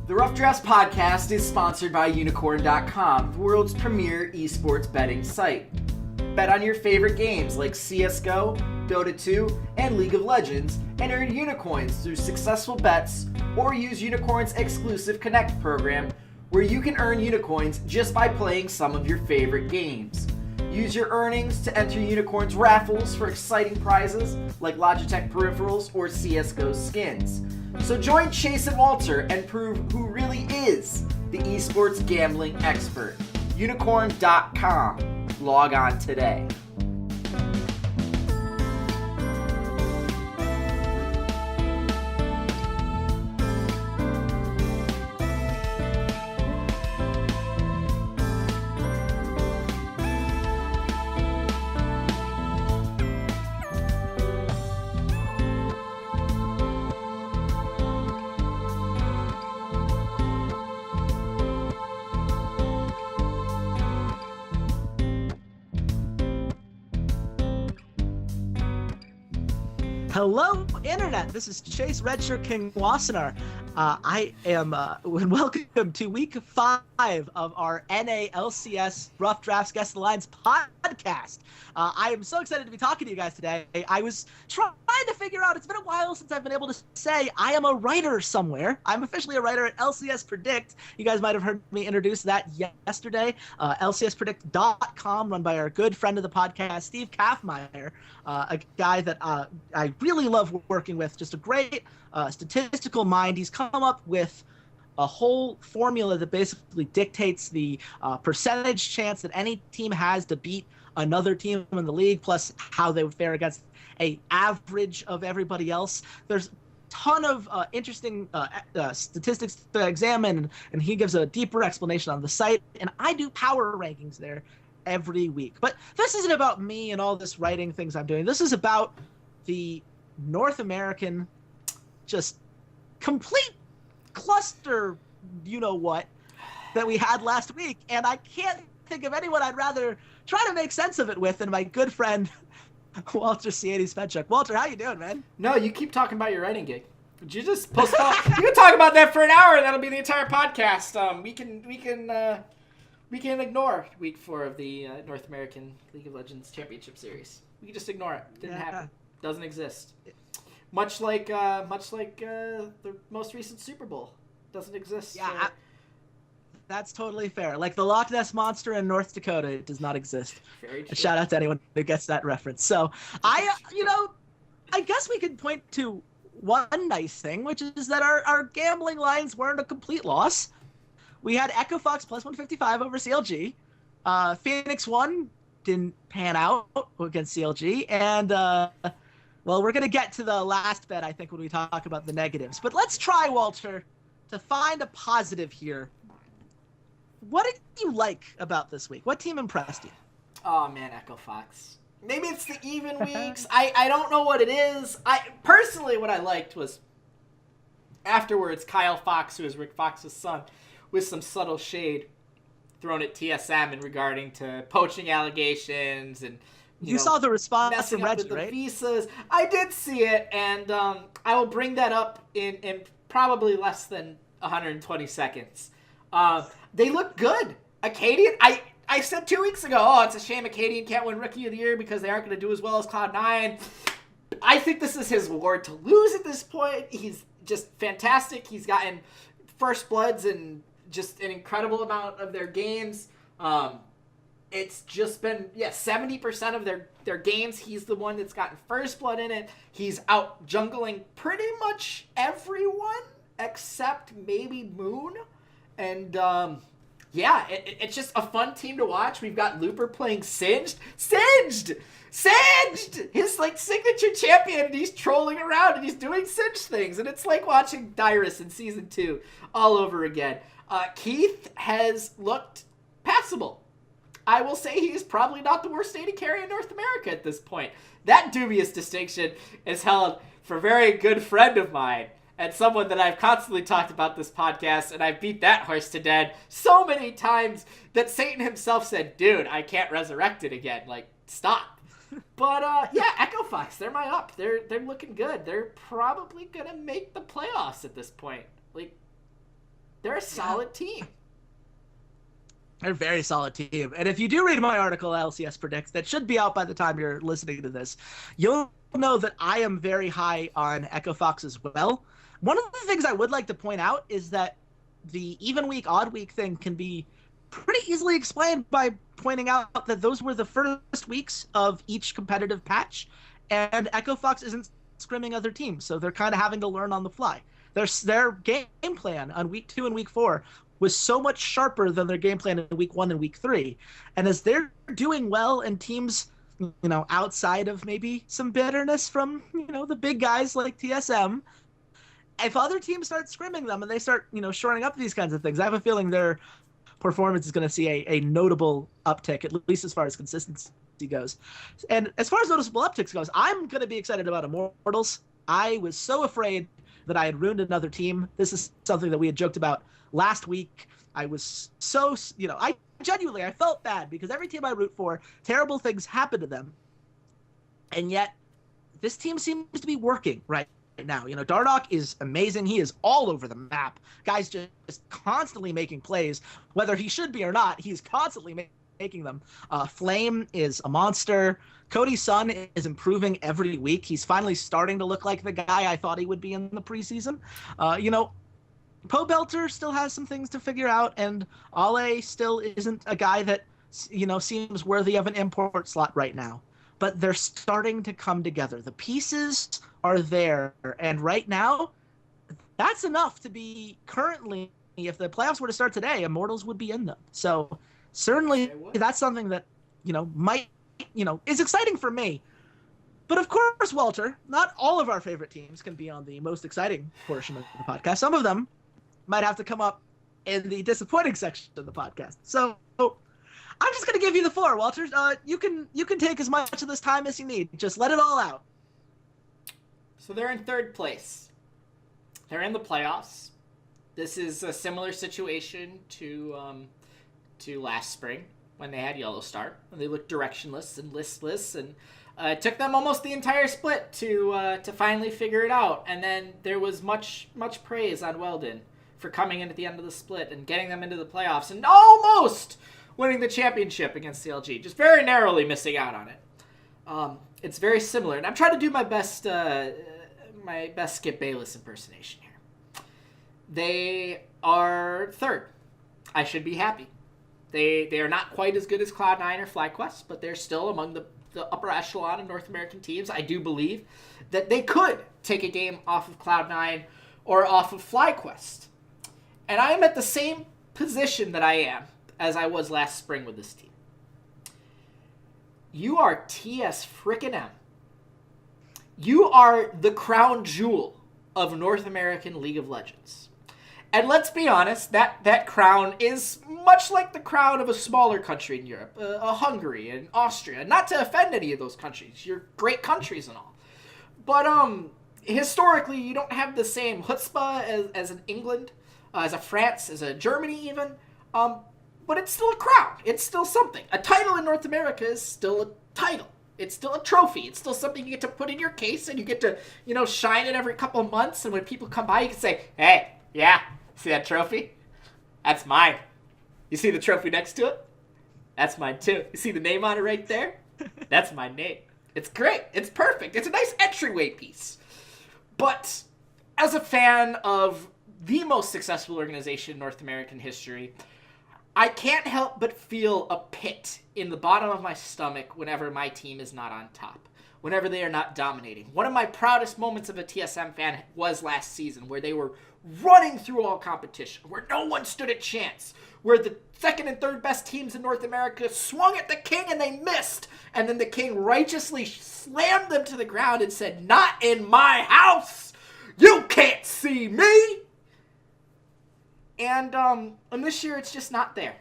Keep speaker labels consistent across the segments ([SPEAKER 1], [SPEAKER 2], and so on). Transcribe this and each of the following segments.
[SPEAKER 1] The Rough Drafts podcast is sponsored by Unicorn.com, the world's premier esports betting site. Bet on your favorite games like CSGO, Dota 2, and League of Legends, and earn Unicoins through successful bets, or use Unicorn's exclusive Connect program, where you can earn Unicoins just by playing some of your favorite games. Use your earnings to enter Unicorn's raffles for exciting prizes like Logitech peripherals or CSGO skins. So join Chase and Walter and prove who really is the esports gambling expert. Unicorn.com. Log on today.
[SPEAKER 2] Hello, Internet. This is Chase RedShirtKing Wassenar. I am welcome to week 5 of our NALCS Rough Drafts Guest the Lines podcast. I am so excited to be talking to you guys today. I was trying to figure out, it's been a while since I've been able to say I am a writer somewhere. I'm officially a writer at LCS Predict. You guys might have heard me introduce that yesterday. LCSpredict.com, run by our good friend of the podcast, Steve Kaffmeyer, a guy that I really love working with. Just a great statistical mind. He's come up with a whole formula that basically dictates the percentage chance that any team has to beat another team in the league, plus how they would fare against a average of everybody else. There's a ton of interesting statistics to examine, and he gives a deeper explanation on the site, and I do power rankings there every week. But this isn't about me and all this writing things I'm doing. This is about the North American just complete cluster, you know what, that we had last week, and I can't think of anyone I'd rather try to make sense of it with than my good friend Walter Ceades Fedczuk. Walter, how you doing, man?
[SPEAKER 1] No, you keep talking about your writing gig. Would you just postpone? You can talk about that for an hour, and that'll be the entire podcast. We can ignore week 4 of the North American League of Legends Championship Series. We can just ignore it. Didn't happen. Doesn't exist. Much like the most recent Super Bowl doesn't exist.
[SPEAKER 2] Yeah, that's totally fair. Like the Loch Ness Monster in North Dakota, it does not exist.
[SPEAKER 1] Very true.
[SPEAKER 2] A shout out to anyone who gets that reference. So I guess we could point to one nice thing, which is that our gambling lines weren't a complete loss. We had Echo Fox plus 155 over CLG. Phoenix 1 didn't pan out against CLG, and well, we're going to get to the last bet, I think, when we talk about the negatives. But let's try, Walter, to find a positive here. What did you like about this week? What team impressed you?
[SPEAKER 1] Oh, man, Echo Fox. Maybe it's the even weeks. I don't know what it is. Personally, what I liked was afterwards, Kyle Fox, who is Rick Fox's son, with some subtle shade thrown at TSM in regarding to poaching allegations and you know,
[SPEAKER 2] saw the response from
[SPEAKER 1] Reggie, right? Visas. I did see it, and I will bring that up in probably less than 120 seconds. They look good. Acadian, I said 2 weeks ago, oh, it's a shame Acadian can't win Rookie of the Year because they aren't going to do as well as Cloud9. I think this is his award to lose at this point. He's just fantastic. He's gotten first bloods in just an incredible amount of their games. It's just been, 70% of their games, he's the one that's gotten first blood in it. He's out jungling pretty much everyone except maybe Moon. And, it's just a fun team to watch. We've got Looper playing Singed! His, signature champion, and he's trolling around, and he's doing Singed things. And it's like watching Dyrus in Season 2 all over again. Keith has looked passable. I will say he is probably not the worst AD carry in North America at this point. That dubious distinction is held for a very good friend of mine and someone that I've constantly talked about this podcast, and I've beat that horse to death so many times that Satan himself said, dude, I can't resurrect it again. Stop. But, Echo Fox, they're my up. They're looking good. They're probably going to make the playoffs at this point. a solid team.
[SPEAKER 2] They're a very solid team. And if you do read my article, LCS Predicts, that should be out by the time you're listening to this, you'll know that I am very high on Echo Fox as well. One of the things I would like to point out is that the even week, odd week thing can be pretty easily explained by pointing out that those were the first weeks of each competitive patch, and Echo Fox isn't scrimming other teams, so they're kind of having to learn on the fly. Their game plan on week 2 and week 4 was so much sharper than their game plan in week 1 and week 3. And as they're doing well and teams, outside of maybe some bitterness from, the big guys like TSM, if other teams start scrimming them and they start, shoring up these kinds of things, I have a feeling their performance is going to see a notable uptick, at least as far as consistency goes. And as far as noticeable upticks goes, I'm going to be excited about Immortals. I was so afraid that I had ruined another team. This is something that we had joked about last week. I was so, I felt bad because every team I root for, terrible things happen to them. And yet this team seems to be working right now. Dardoch is amazing. He is all over the map. Guy's just constantly making plays, whether he should be or not. He's constantly making them. Flame is a monster. Cody Sun is improving every week. He's finally starting to look like the guy I thought he would be in the preseason. Poe Belter still has some things to figure out, and Ale still isn't a guy that, seems worthy of an import slot right now. But they're starting to come together. The pieces are there, and right now, that's enough to be currently, if the playoffs were to start today, Immortals would be in them. So certainly that's something that, might, is exciting for me. But of course, Walter, not all of our favorite teams can be on the most exciting portion of the podcast. Some of them might have to come up in the disappointing section of the podcast. So I'm just going to give you the floor, Walter. You can take as much of this time as you need. Just let it all out.
[SPEAKER 1] So they're in third place. They're in the playoffs. This is a similar situation to last spring when they had Yellow Star, when they looked directionless and listless, and it took them almost the entire split to finally figure it out. And then there was much praise on Weldon for coming in at the end of the split and getting them into the playoffs and almost winning the championship against CLG, just very narrowly missing out on it. It's very similar, and I'm trying to do my best Skip Bayless impersonation here. They are third. I should be happy. They are not quite as good as Cloud9 or FlyQuest, but they're still among the upper echelon of North American teams. I do believe that they could take a game off of Cloud9 or off of FlyQuest. And I am at the same position that I am as I was last spring with this team. You are TS frickin' M. You are the crown jewel of North American League of Legends. And let's be honest, that crown is much like the crown of a smaller country in Europe, a Hungary and Austria. Not to offend any of those countries. You're great countries and all. But historically, you don't have the same chutzpah as an England, as a France, as a Germany even. But it's still a crown. It's still something. A title in North America is still a title. It's still a trophy. It's still something you get to put in your case, and you get to, shine it every couple of months. And when people come by, you can say, hey, yeah, see that trophy? That's mine. You see the trophy next to it? That's mine too. You see the name on it right there? That's my name. It's great. It's perfect. It's a nice entryway piece. But as a fan of the most successful organization in North American history, I can't help but feel a pit in the bottom of my stomach whenever my team is not on top, whenever they are not dominating. One of my proudest moments of a TSM fan was last season, where they were running through all competition, where no one stood a chance, where the second and third best teams in North America swung at the King and they missed, and then the King righteously slammed them to the ground and said, "Not in my house! You can't see me!" And this year, it's just not there.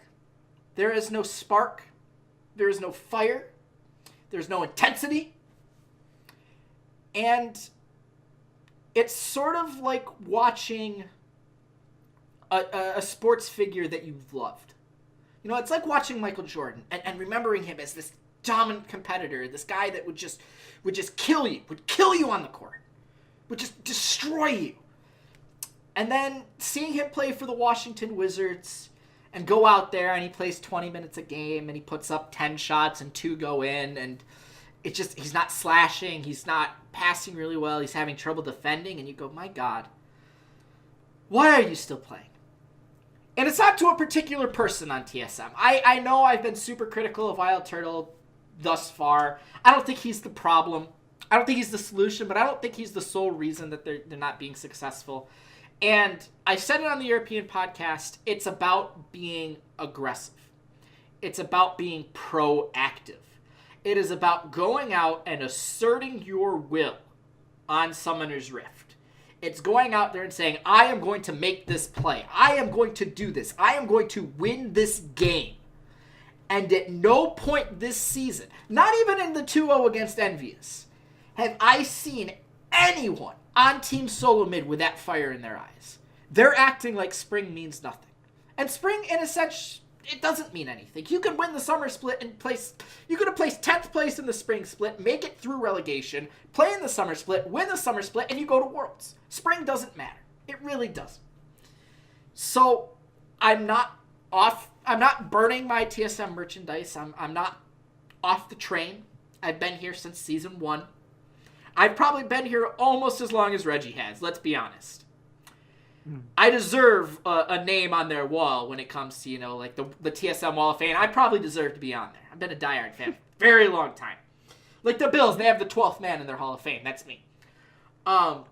[SPEAKER 1] There is no spark. There is no fire. There's no intensity. And it's sort of like watching a sports figure that you've loved. It's like watching Michael Jordan and remembering him as this dominant competitor, this guy that would just kill you on the court, would just destroy you. And then seeing him play for the Washington Wizards and go out there and he plays 20 minutes a game and he puts up 10 shots and 2 go in, and it's just, he's not slashing, he's not passing really well, he's having trouble defending, and you go, my God, why are you still playing? And it's not to a particular person on TSM. I know I've been super critical of Wild Turtle thus far. I don't think he's the problem. I don't think he's the solution, but I don't think he's the sole reason that they're not being successful. And I said it on the European podcast, it's about being aggressive. It's about being proactive. It is about going out and asserting your will on Summoner's Rift. It's going out there and saying, I am going to make this play. I am going to do this. I am going to win this game. And at no point this season, not even in the 2-0 against Envious, have I seen anyone on Team Solo Mid with that fire in their eyes. They're acting like spring means nothing. And spring, in a sense, it doesn't mean anything. You can win the summer split and place, you could have placed 10th place in the spring split, make it through relegation, play in the summer split, win the summer split, and you go to Worlds. Spring doesn't matter. It really doesn't. So I'm not burning my TSM merchandise. I'm not off the train. I've been here since season 1. I've probably been here almost as long as Reggie has, let's be honest. I deserve a name on their wall when it comes to, like the TSM Wall of Fame. I probably deserve to be on there. I've been a diehard fan for a very long time. Like the Bills, they have the 12th man in their Hall of Fame. That's me. But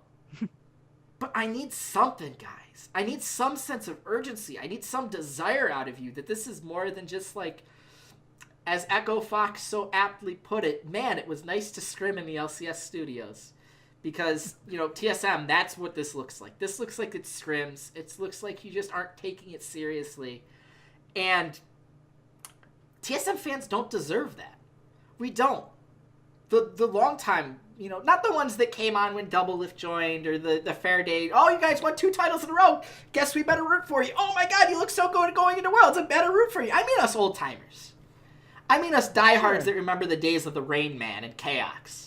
[SPEAKER 1] I need something, guys. I need some sense of urgency. I need some desire out of you that this is more than just like, as Echo Fox so aptly put it, man, it was nice to scrim in the LCS studios. Because, TSM, that's what this looks like. This looks like it's scrims. It looks like you just aren't taking it seriously. And TSM fans don't deserve that. We don't. The long time, not the ones that came on when Double Lift joined or the Fair Day. Oh, you guys won 2 titles in a row. Guess we better root for you. Oh my God, you look so good going into Worlds. I better root for you. I mean us old timers. I mean us diehards that remember the days of the Rain Man and Chaos.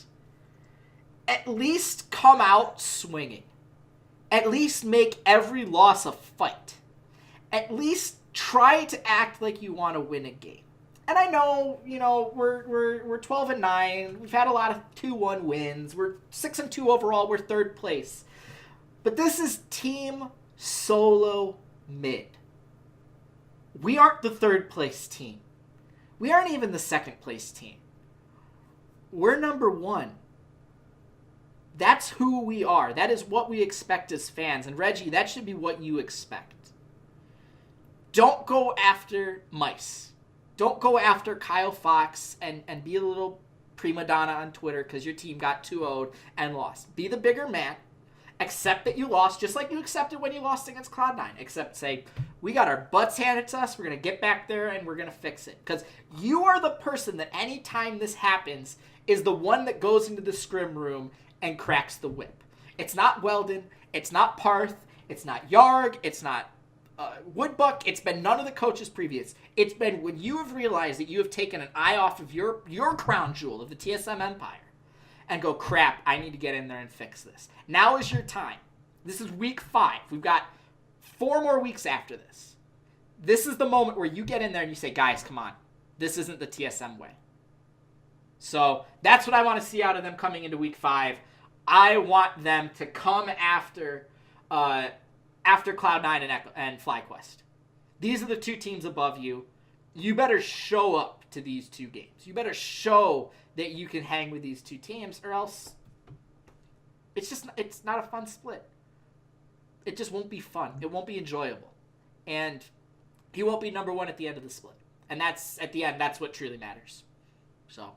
[SPEAKER 1] At least come out swinging. At least make every loss a fight. At least try to act like you want to win a game. And I know, we're 12-9. We've had a lot of 2-1 wins. We're 6-2 overall. We're 3rd place. But this is Team Solo Mid. We aren't the 3rd place team. We aren't even the 2nd place team. We're number 1. That's who we are. That is what we expect as fans. And Reggie, that should be what you expect. Don't go after mice. Don't go after Kyle Fox and be a little prima donna on Twitter because your team got 2-0'd and lost. Be the bigger man. Accept that you lost, just like you accepted when you lost against Cloud9. Except say, we got our butts handed to us, we're going to get back there, and we're going to fix it. Because you are the person that anytime this happens is the one that goes into the scrim room and cracks the whip. It's not Weldon, it's not Parth, it's not Yarg, it's not Woodbuck, it's been none of the coaches previous. It's been when you have realized that you have taken an eye off of your crown jewel of the TSM Empire and go, crap, I need to get in there and fix this. Now is your time. This is week 5. We've got 4 more weeks after this. This is the moment where you get in there and you say, guys, come on. This isn't the TSM way. So that's what I want to see out of them coming into week 5. I want them to come after Cloud9 and FlyQuest. These are the 2 teams above you. You better show up to these 2 games. You better show that you can hang with these 2 teams, or else it's not a fun split. It just won't be fun. It won't be enjoyable. And he won't be number 1 at the end of the split. And that's, at the end, that's what truly matters. So,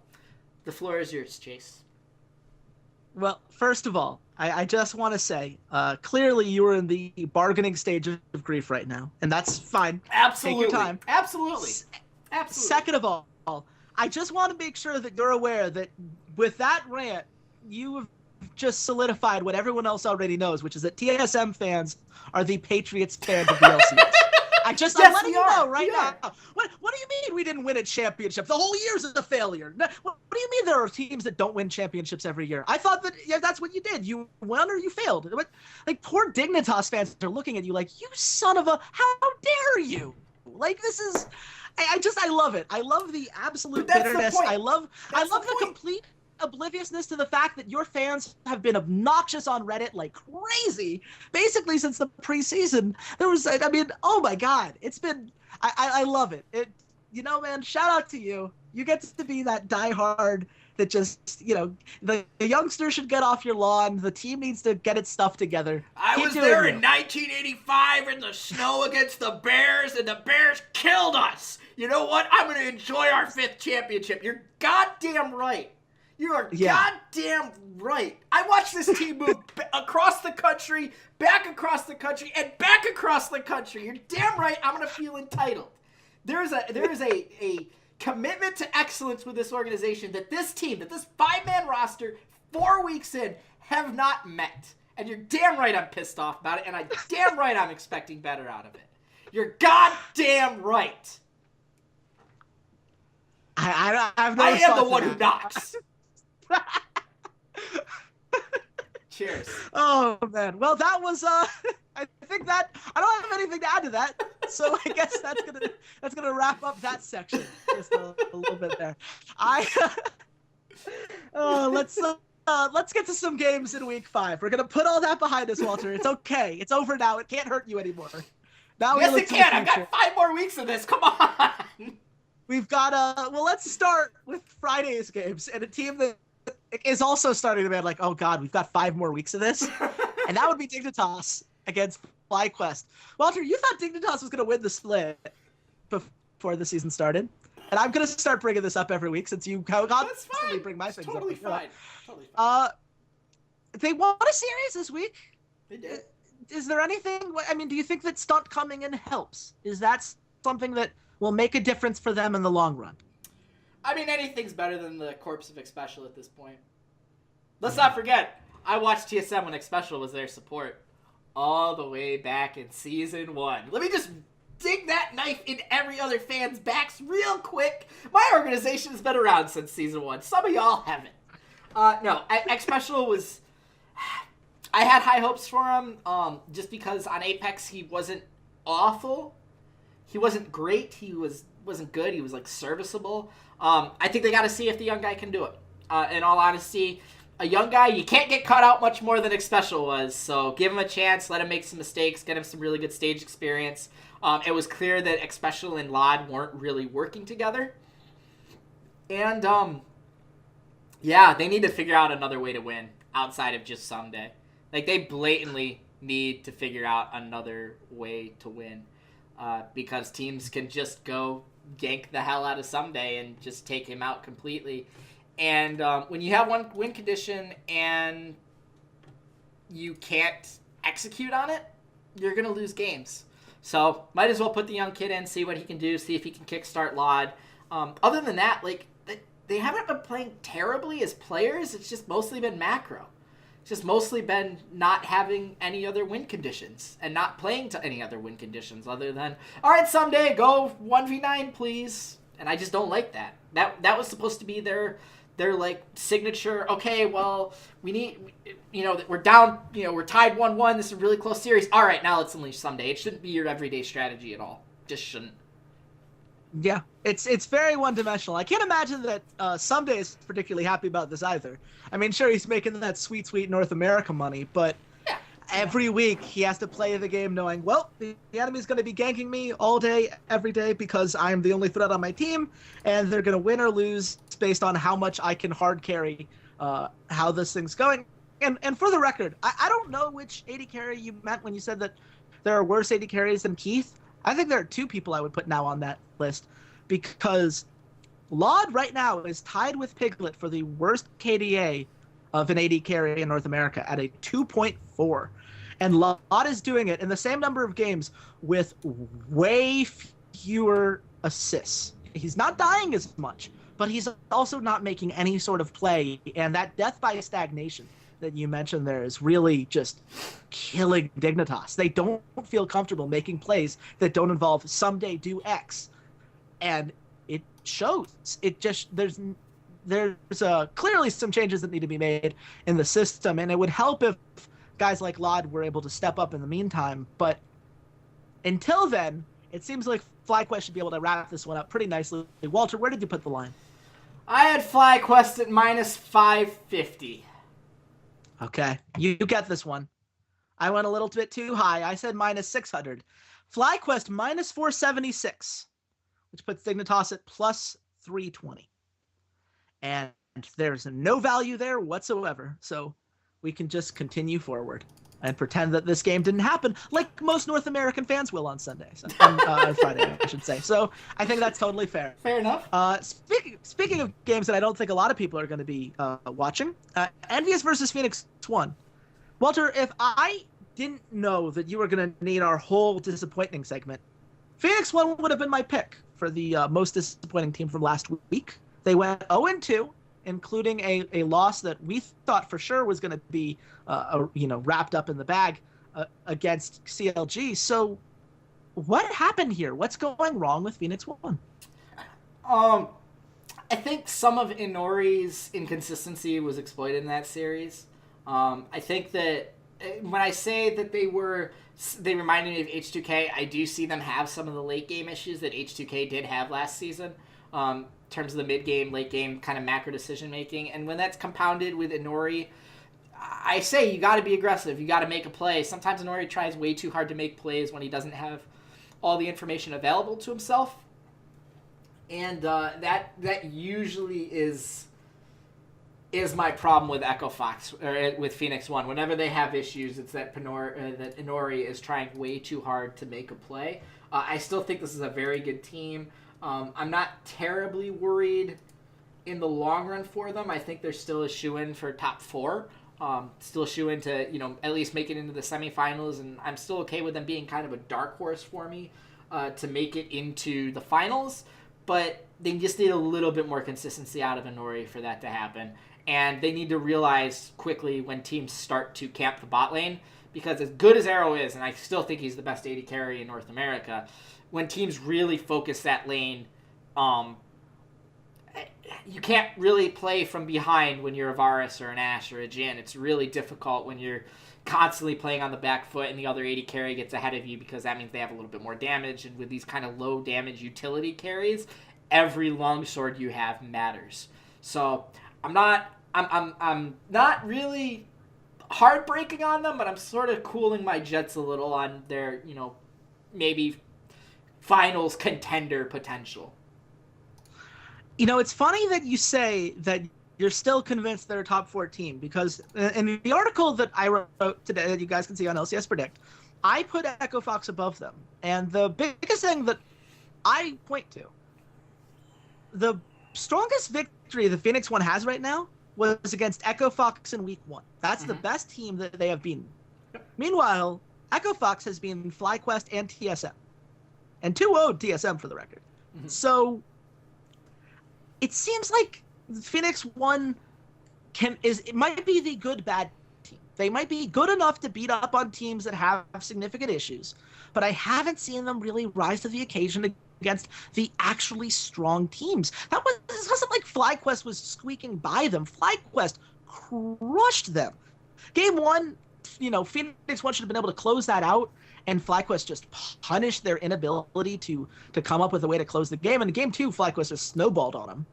[SPEAKER 1] the floor is yours, Chase.
[SPEAKER 2] Well, first of all, I just want to say, clearly you are in the bargaining stage of grief right now, and that's fine.
[SPEAKER 1] Absolutely.
[SPEAKER 2] Take your time.
[SPEAKER 1] Absolutely.
[SPEAKER 2] Second of all, I just want to make sure that you're aware that with that rant, you have just solidified what everyone else already knows, which is that TSM fans are the Patriots fans of the LCS. I'm
[SPEAKER 1] Yes,
[SPEAKER 2] letting
[SPEAKER 1] we
[SPEAKER 2] you
[SPEAKER 1] are.
[SPEAKER 2] know right
[SPEAKER 1] We are.
[SPEAKER 2] now. What do you mean we didn't win a championship? The whole year's a failure. What do you mean there are teams that don't win championships every year? I thought that that's what you did. You won or you failed. Like, poor Dignitas fans are looking at you like, you son of a, how dare you? Like, this is, I love it. I love the absolute
[SPEAKER 1] But that's the
[SPEAKER 2] bitterness.
[SPEAKER 1] point.
[SPEAKER 2] I love
[SPEAKER 1] That's the
[SPEAKER 2] the
[SPEAKER 1] point.
[SPEAKER 2] complete obliviousness to the fact that your fans have been obnoxious on Reddit like crazy, basically since the preseason. There was, I mean, oh my God, it's been, I love it. Man, shout out to you. You get to be that diehard that just, the youngster should get off your lawn. The team needs to get its stuff together.
[SPEAKER 1] I
[SPEAKER 2] Keep
[SPEAKER 1] was
[SPEAKER 2] doing
[SPEAKER 1] there
[SPEAKER 2] you.
[SPEAKER 1] in 1985 in the snow against the Bears, and the Bears killed us. You know what? I'm going to enjoy our 5th championship. You're goddamn right. You are goddamn right. I watched this team move across the country, back across the country, and back across the country. You're damn right. I'm going to feel entitled. There is a commitment to excellence with this organization that this team, that this 5-man roster, 4 weeks in, have not met. And you're damn right I'm pissed off about it, and I'm damn right I'm expecting better out of it. You're goddamn right.
[SPEAKER 2] I have no
[SPEAKER 1] I am
[SPEAKER 2] response
[SPEAKER 1] the
[SPEAKER 2] to
[SPEAKER 1] one
[SPEAKER 2] that.
[SPEAKER 1] who knocks. Cheers.
[SPEAKER 2] Oh man. Well, that was I think that I don't have anything to add to that. So I guess that's gonna wrap up that section just a little bit there. Let's get to some games in week 5. We're gonna put all that behind us, Walter. It's okay. It's over now. It can't hurt you anymore. Now
[SPEAKER 1] Yes, it can. I've got 5 more weeks of this. Come on.
[SPEAKER 2] We've got let's start with Friday's games and a team that is also starting to be like, oh God, we've got 5 more weeks of this. And that would be Dignitas against FlyQuest. Walter, you thought Dignitas was going to win the split before the season started. And I'm going to start bringing this up every week since you constantly bring my things
[SPEAKER 1] totally
[SPEAKER 2] up.
[SPEAKER 1] Fine. Totally fine.
[SPEAKER 2] They won a series this week.
[SPEAKER 1] They did.
[SPEAKER 2] Is there anything, I mean, do you think that Stunt coming in helps? Is that something that will make a difference for them in the long run?
[SPEAKER 1] I mean, anything's better than the corpse of Xpecial at this point. Let's not forget, I watched TSM when Xpecial was their support all the way back in Season 1. Let me just dig that knife in every other fan's backs real quick. My organization has been around since Season 1. Some of y'all haven't. No, Xpecial was... I had high hopes for him just because on Apex he wasn't awful. He wasn't great. He wasn't good. He was, like, serviceable. I think they got to see if the young guy can do it. In all honesty, a young guy, you can't get cut out much more than Xpecial was. So give him a chance. Let him make some mistakes. Get him some really good stage experience. It was clear that Xpecial and LOD weren't really working together. And, yeah, they need to figure out another way to win outside of just Someday. Like, they blatantly need to figure out another way to win. Because teams can just go gank the hell out of Someday and just take him out completely. And when you have one win condition and you can't execute on it, you're going to lose games. So might as well put the young kid in, see what he can do, see if he can kickstart LOD. Other than that, like they haven't been playing terribly as players. It's just mostly been macro. It's just mostly been not having any other win conditions and not playing to any other win conditions other than, all right, Someday, go 1v9, please. And I just don't like that. That was supposed to be their like signature. Okay, well, we need, we're down, we're tied 1-1. This is a really close series. All right, now let's unleash Someday. It shouldn't be your everyday strategy at all. Just shouldn't.
[SPEAKER 2] Yeah, it's very one-dimensional. I can't imagine that Someday is particularly happy about this either. I mean, sure, he's making that sweet North America money, but every week he has to play the game knowing, well, the enemy's going to be ganking me all day, every day, because I'm the only threat on my team, and they're going to win or lose based on how much I can hard carry how this thing's going. And for the record, I don't know which AD carry you meant when you said that there are worse AD carries than Keith. I think there are 2 people I would put now on that list, because LOD right now is tied with Piglet for the worst KDA of an AD carry in North America at a 2.4. And LOD is doing it in the same number of games with way fewer assists. He's not dying as much, but he's also not making any sort of play, and that death by stagnation that you mentioned there is really just killing Dignitas. They don't feel comfortable making plays that don't involve someday do X, and it shows. It just there's clearly some changes that need to be made in the system, and it would help if guys like Lod were able to step up in the meantime. But until then, it seems like FlyQuest should be able to wrap this one up pretty nicely. Walter, where did you put the line?
[SPEAKER 1] I had FlyQuest at minus 550.
[SPEAKER 2] Okay, you get this one. I went a little bit too high. I said minus 600. FlyQuest minus 476, which puts Dignitas at plus 320. And there's no value there whatsoever. So we can just continue forward and pretend that this game didn't happen, like most North American fans will on Sunday. On Friday, I should say. So I think that's totally fair.
[SPEAKER 1] Fair enough.
[SPEAKER 2] Speaking of games that I don't think a lot of people are going to be watching, Envious versus Phoenix 1. Walter, if I didn't know that you were going to need our whole disappointing segment, Phoenix 1 would have been my pick for the most disappointing team from last week. They went 0-2, including a loss that we thought for sure was going to be, wrapped up in the bag against CLG. So, what happened here? What's going wrong with Phoenix 1?
[SPEAKER 1] I think some of Inori's inconsistency was exploited in that series. I think that when I say that they reminded me of H2K, I do see them have some of the late game issues that H2K did have last season. In terms of the mid-game, late-game kind of macro decision-making. And when that's compounded with Inori, I say you got to be aggressive. You got to make a play. Sometimes Inori tries way too hard to make plays when he doesn't have all the information available to himself. And that usually is my problem with Echo Fox, or with Phoenix 1. Whenever they have issues, it's that that Inori is trying way too hard to make a play. I still think this is a very good team. I'm not terribly worried in the long run for them. I think they're still a shoo-in for top 4. Still a shoo-in to, at least make it into the semifinals, and I'm still okay with them being kind of a dark horse for me to make it into the finals. But they just need a little bit more consistency out of Inori for that to happen. And they need to realize quickly when teams start to camp the bot lane, because as good as Arrow is, and I still think he's the best AD carry in North America, when teams really focus that lane, you can't really play from behind when you're a Varus or an Ashe or a Jhin. It's really difficult when you're constantly playing on the back foot and the other AD carry gets ahead of you, because that means they have a little bit more damage. And with these kind of low damage utility carries, every longsword you have matters. So I'm not really heartbreaking on them, but I'm sort of cooling my jets a little on their, maybe finals contender potential.
[SPEAKER 2] It's funny that you say that you're still convinced they're a top 4 team, because in the article that I wrote today that you guys can see on LCS Predict, I put Echo Fox above them. And the biggest thing that I point to, the strongest victory the Phoenix 1 has right now was against Echo Fox in week 1. That's the best team that they have beaten. Meanwhile, Echo Fox has been FlyQuest and TSM. And 2-0'd TSM for the record. So it seems like Phoenix 1 it might be the good-bad team. They might be good enough to beat up on teams that have significant issues, but I haven't seen them really rise to the occasion against the actually strong teams. This wasn't like FlyQuest was squeaking by them. FlyQuest crushed them. Game 1, Phoenix 1 should have been able to close that out, and FlyQuest just punished their inability to come up with a way to close the game. And in Game 2, FlyQuest just snowballed on them.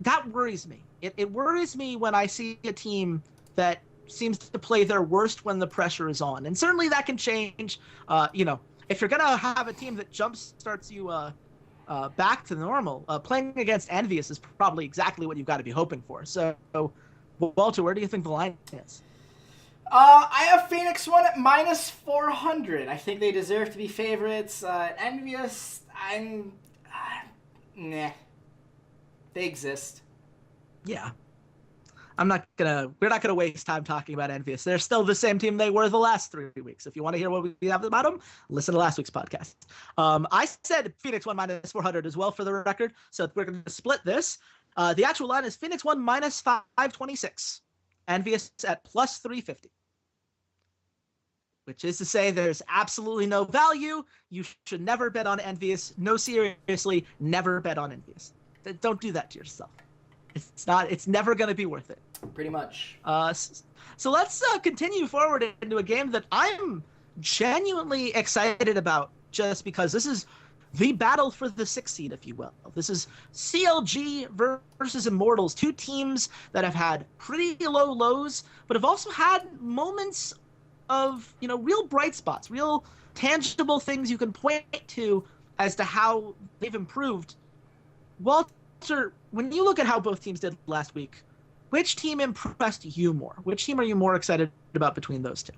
[SPEAKER 2] That worries me. It worries me when I see a team that seems to play their worst when the pressure is on. And certainly that can change. If you're going to have a team that starts you back to normal, playing against Envious is probably exactly what you've got to be hoping for. So, Walter, where do you think the line is?
[SPEAKER 1] I have Phoenix 1 at minus 400. I think they deserve to be favorites. Envious, nah. They exist.
[SPEAKER 2] Yeah. We're not gonna waste time talking about Envious. They're still the same team they were the last 3 weeks. If you want to hear what we have about them, listen to last week's podcast. I said Phoenix 1 minus 400 as well for the record. So we're going to split this. The actual line is Phoenix 1 minus 526. Envious at plus 350. Which is to say there's absolutely no value. You should never bet on Envious. No, seriously, never bet on Envious. Don't do that to yourself. It's never going to be worth it.
[SPEAKER 1] Pretty much.
[SPEAKER 2] So let's continue forward into a game that I'm genuinely excited about, just because this is the battle for the 6th seed, if you will. This is CLG versus Immortals, two teams that have had pretty low lows, but have also had moments of, real bright spots, real tangible things you can point to as to how they've improved. Walter, when you look at how both teams did last week, which team impressed you more? Which team are you more excited about between those two?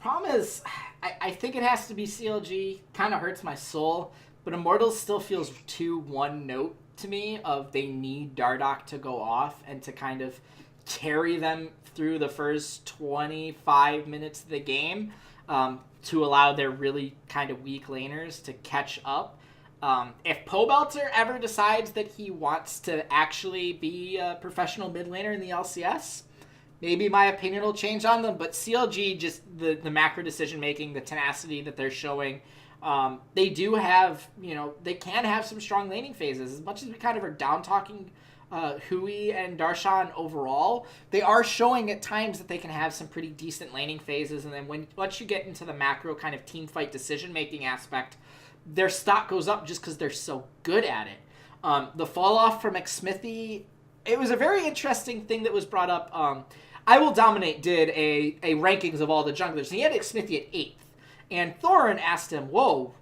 [SPEAKER 1] Problem is, I think it has to be CLG. Kind of hurts my soul, but Immortals still feels too one note to me of they need Dardoch to go off and to kind of carry them through the first 25 minutes of the game to allow their really kind of weak laners to catch up. If Pobelter ever decides that he wants to actually be a professional mid laner in the LCS, maybe my opinion will change on them. But CLG, just the macro decision making, the tenacity that they're showing, they do have, they can have some strong laning phases. As much as we kind of are down talking Hui and Darshan overall, they are showing at times that they can have some pretty decent laning phases. And then once you get into the macro kind of team fight decision making aspect, their stock goes up just because they're so good at it. The fall off from Xmithy, it was a very interesting thing that was brought up. I Will Dominate did a rankings of all the junglers, and he had Xmithy at 8th. And Thorin asked him, whoa,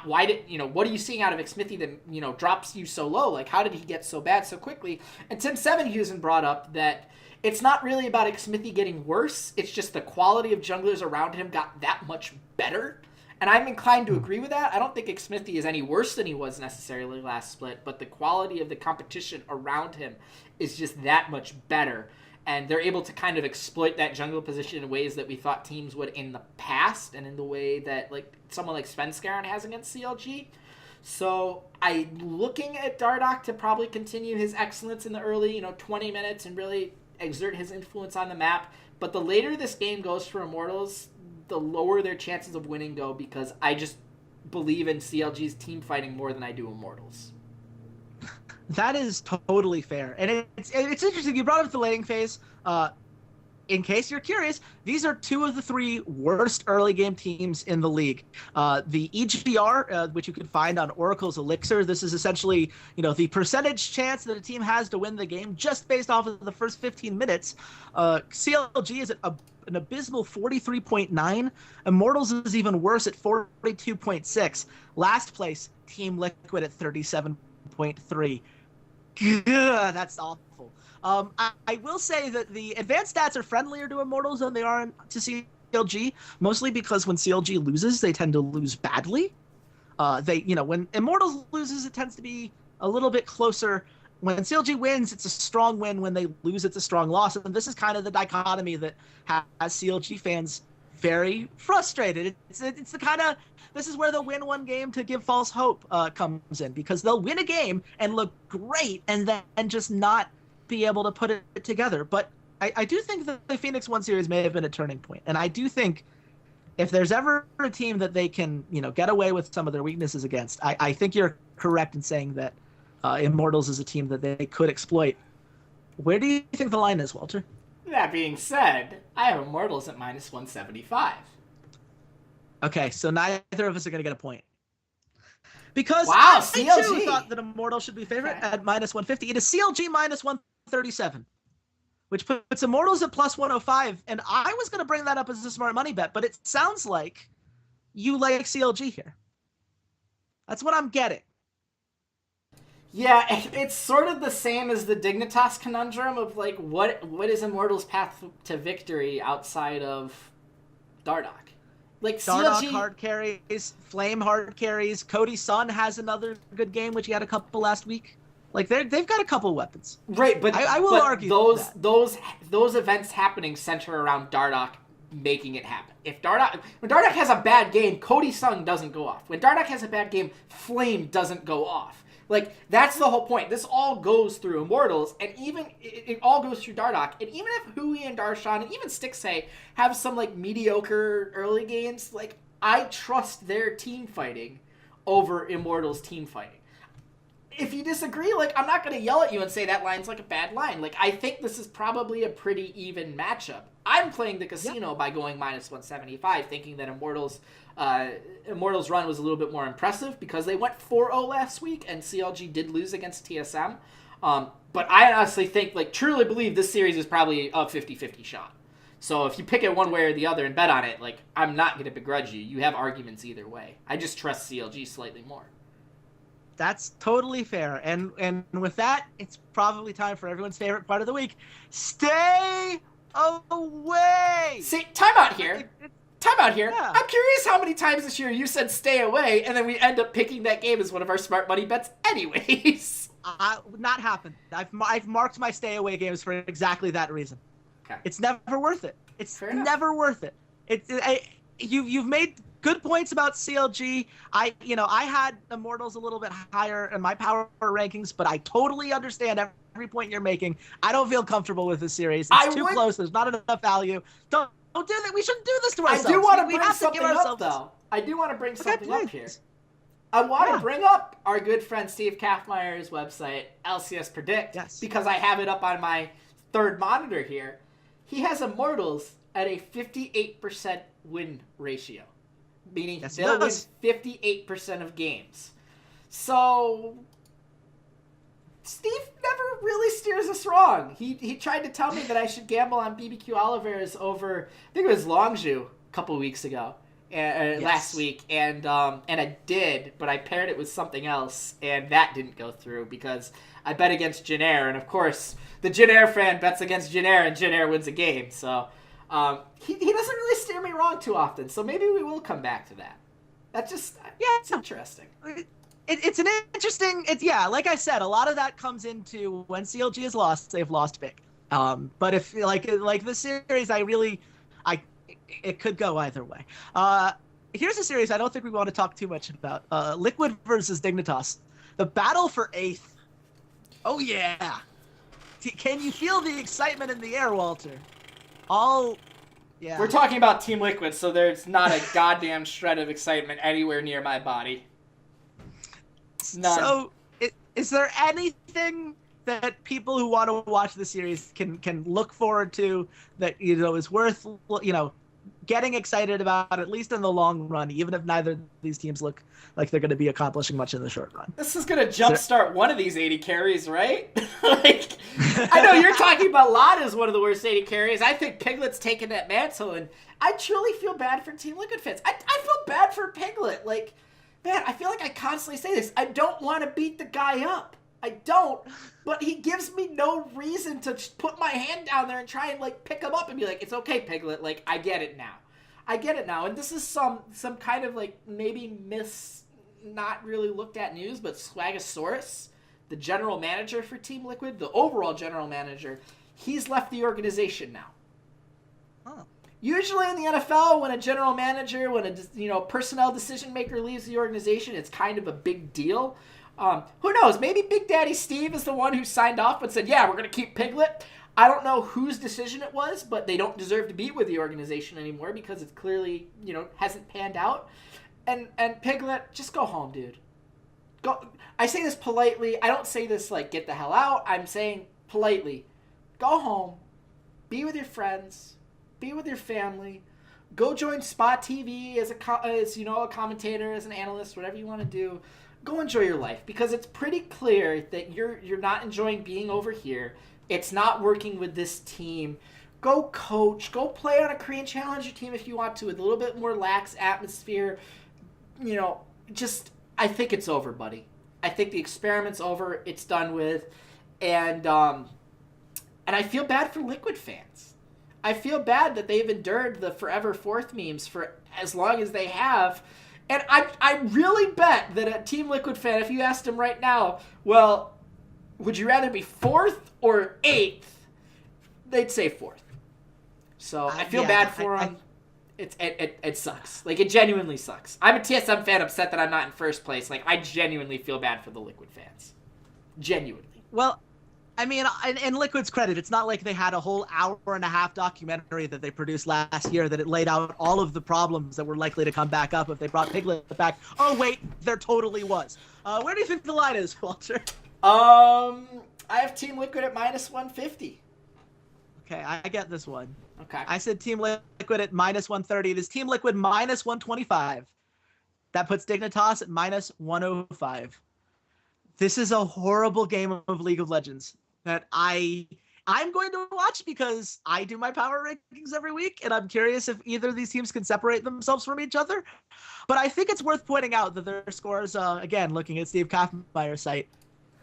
[SPEAKER 1] what are you seeing out of Xmithy that, drops you so low? Like, how did he get so bad so quickly? And Tim Sevenhusen brought up that it's not really about Xmithy getting worse. It's just the quality of junglers around him got that much better. And I'm inclined to agree with that. I don't think Xmithy is any worse than he was necessarily last split, but the quality of the competition around him is just that much better. And they're able to kind of exploit that jungle position in ways that we thought teams would in the past, and in the way that someone like Svenskeren has against CLG. So I'm looking at Dardoch to probably continue his excellence in the early 20 minutes and really exert his influence on the map. But the later this game goes for Immortals, the lower their chances of winning go, because I just believe in CLG's team fighting more than I do Immortals.
[SPEAKER 2] That is totally fair. And it's interesting. You brought up the laning phase. In case you're curious, these are two of the three worst early game teams in the league. The EGR, which you can find on Oracle's Elixir, this is essentially, the percentage chance that a team has to win the game just based off of the first 15 minutes. CLG is at an abysmal 43.9. Immortals is even worse at 42.6. Last place, Team Liquid at 37.3. That's awful. I will say that the advanced stats are friendlier to Immortals than they are to CLG, mostly because when CLG loses, they tend to lose badly. When Immortals loses, it tends to be a little bit closer. When CLG wins, it's a strong win. When they lose, it's a strong loss. And this is kind of the dichotomy that has CLG fans very frustrated. It's the kind of, this is where they'll win one game to give false hope comes in, because they'll win a game and look great and then just not be able to put it together. But I do think that the Phoenix 1 series may have been a turning point. And I do think if there's ever a team that they can, get away with some of their weaknesses against, I think you're correct in saying that Immortals is a team that they could exploit. Where do you think the line is, Walter?
[SPEAKER 1] That being said, I have Immortals at minus 175.
[SPEAKER 2] Okay, so neither of us are going to get a point. Because
[SPEAKER 1] wow,
[SPEAKER 2] I too thought that Immortals should be favorite at minus 150. It is CLG minus 137, which puts Immortals at plus 105. And I was going to bring that up as a smart money bet, but it sounds like you like CLG here. That's what I'm getting.
[SPEAKER 1] Yeah, it's sort of the same as the Dignitas conundrum of what is Immortals' path to victory outside of Dardoch?
[SPEAKER 2] Dardoch
[SPEAKER 1] CLG
[SPEAKER 2] hard carries, Flame hard carries. Cody Sun has another good game, which he had a couple last week. They've got a couple weapons.
[SPEAKER 1] Right, but
[SPEAKER 2] I will argue
[SPEAKER 1] those events happening center around Dardoch making it happen. When Dardoch has a bad game, Cody Sun doesn't go off. When Dardoch has a bad game, Flame doesn't go off. Like, that's the whole point. This all goes through Immortals, and even it all goes through Dardoch. And even if Hui and Darshan and even Stixay have some, like, mediocre early games, like, I trust their team fighting over Immortals team fighting. If you disagree, like, I'm not going to yell at you and say that line's like a bad line. Like, I think this is probably a pretty even matchup. I'm playing the casino by going -175, thinking that Immortals' run was a little bit more impressive because they went 4-0 last week, and CLG did lose against TSM. But I honestly think, like, truly believe this series is probably a 50-50 shot. So if you pick it one way or the other and bet on it, like, I'm not going to begrudge you. You have arguments either way. I just trust CLG slightly more.
[SPEAKER 2] That's totally fair. And with that, it's probably time for everyone's favorite part of the week. Stay away!
[SPEAKER 1] See, time out here.
[SPEAKER 2] Yeah.
[SPEAKER 1] I'm curious how many times this year you said stay away, and then we end up picking that game as one of our smart money bets anyways.
[SPEAKER 2] Not happened. I've marked my stay away games for exactly that reason.
[SPEAKER 1] Okay.
[SPEAKER 2] It's never worth it. It's
[SPEAKER 1] Fair enough.
[SPEAKER 2] never worth it. You've made good points about CLG. I had Immortals a little bit higher in my power rankings, but I totally understand every point you're making. I don't feel comfortable with this series. It's too close. There's not enough value. Don't do that. We shouldn't do this to ourselves.
[SPEAKER 1] I do want to
[SPEAKER 2] We
[SPEAKER 1] bring
[SPEAKER 2] have to give
[SPEAKER 1] something up,
[SPEAKER 2] ourselves
[SPEAKER 1] though. I do want to bring something
[SPEAKER 2] please.
[SPEAKER 1] up here. I want to bring up our good friend Steve Kaffmeyer's website, LCS Predict, because I have it up on my third monitor here. He has Immortals at a 58% win ratio, meaning they'll win 58% of games. So Steve never really steers us wrong. He tried to tell me that I should gamble on BBQ Oliver's over, I think it was Longzhu a couple weeks ago, last week, and I did, but I paired it with something else, and that didn't go through because I bet against Jennair, and of course the Jennair fan bets against Jennair, and Jennair wins a game. So he doesn't really steer me wrong too often. So maybe we will come back to that. That's just it's interesting.
[SPEAKER 2] It's an interesting. Like I said, a lot of that comes into when CLG is lost, they've lost big. But if like this series, it could go either way. Here's a series I don't think we want to talk too much about. Liquid versus Dignitas, the battle for 8th. Oh yeah. Can you feel the excitement in the air, Walter? Yeah.
[SPEAKER 1] We're talking about Team Liquid, so there's not a goddamn shred of excitement anywhere near my body. None.
[SPEAKER 2] So, is there anything that people who want to watch the series can look forward to that is worth getting excited about, at least in the long run, even if neither of these teams look like they're going to be accomplishing much in the short run?
[SPEAKER 1] This is going to jumpstart one of these 80 carries, right? I know you're talking about Lod as one of the worst 80 carries. I think Piglet's taking that mantle, and I truly feel bad for Team Liquid fans. I feel bad for Piglet. Man, I feel like I constantly say this. I don't want to beat the guy up. I don't, but he gives me no reason to just put my hand down there and try and pick him up and be like, it's okay, Piglet. I get it now. And this is some kind of maybe not really looked at news, but Swagasaurus, the general manager for Team Liquid, the overall general manager, he's left the organization now.
[SPEAKER 2] Oh.
[SPEAKER 1] Usually in the NFL, when a general manager, when a personnel decision maker leaves the organization, it's kind of a big deal. Who knows? Maybe Big Daddy Steve is the one who signed off and said, yeah, we're going to keep Piglet. I don't know whose decision it was, but they don't deserve to be with the organization anymore because it's clearly, hasn't panned out. And Piglet, just go home, dude. Go. I say this politely. I don't say this get the hell out. I'm saying politely, go home, be with your friends, be with your family, go join Spot TV as a commentator, as an analyst, whatever you want to do. Go enjoy your life, because it's pretty clear that you're not enjoying being over here. It's not working with this team. Go coach. Go play on a Korean Challenger team if you want to, with a little bit more lax atmosphere. I think it's over, buddy. I think the experiment's over. It's done with. And I feel bad for Liquid fans. I feel bad that they've endured the Forever Fourth memes for as long as they have. And I really bet that a Team Liquid fan, if you asked him right now, well, would you rather be 4th or 8th? They'd say 4th. So I feel bad for them. It sucks. Like, it genuinely sucks. I'm a TSM fan upset that I'm not in first place. Like, I genuinely feel bad for the Liquid fans. Genuinely.
[SPEAKER 2] Well, I mean, in Liquid's credit, it's not like they had a whole hour-and-a-half documentary that they produced last year that it laid out all of the problems that were likely to come back up if they brought Piglet back. Oh, wait, there totally was. Where do you think the line is, Walter?
[SPEAKER 1] I have Team Liquid at -150.
[SPEAKER 2] Okay, I get this one.
[SPEAKER 1] Okay.
[SPEAKER 2] I said Team Liquid at -130. It is Team Liquid -125. That puts Dignitas at -105. This is a horrible game of League of Legends that I'm going to watch because I do my power rankings every week, and I'm curious if either of these teams can separate themselves from each other. But I think it's worth pointing out that their scores, again, looking at Steve Kaufmeyer's site,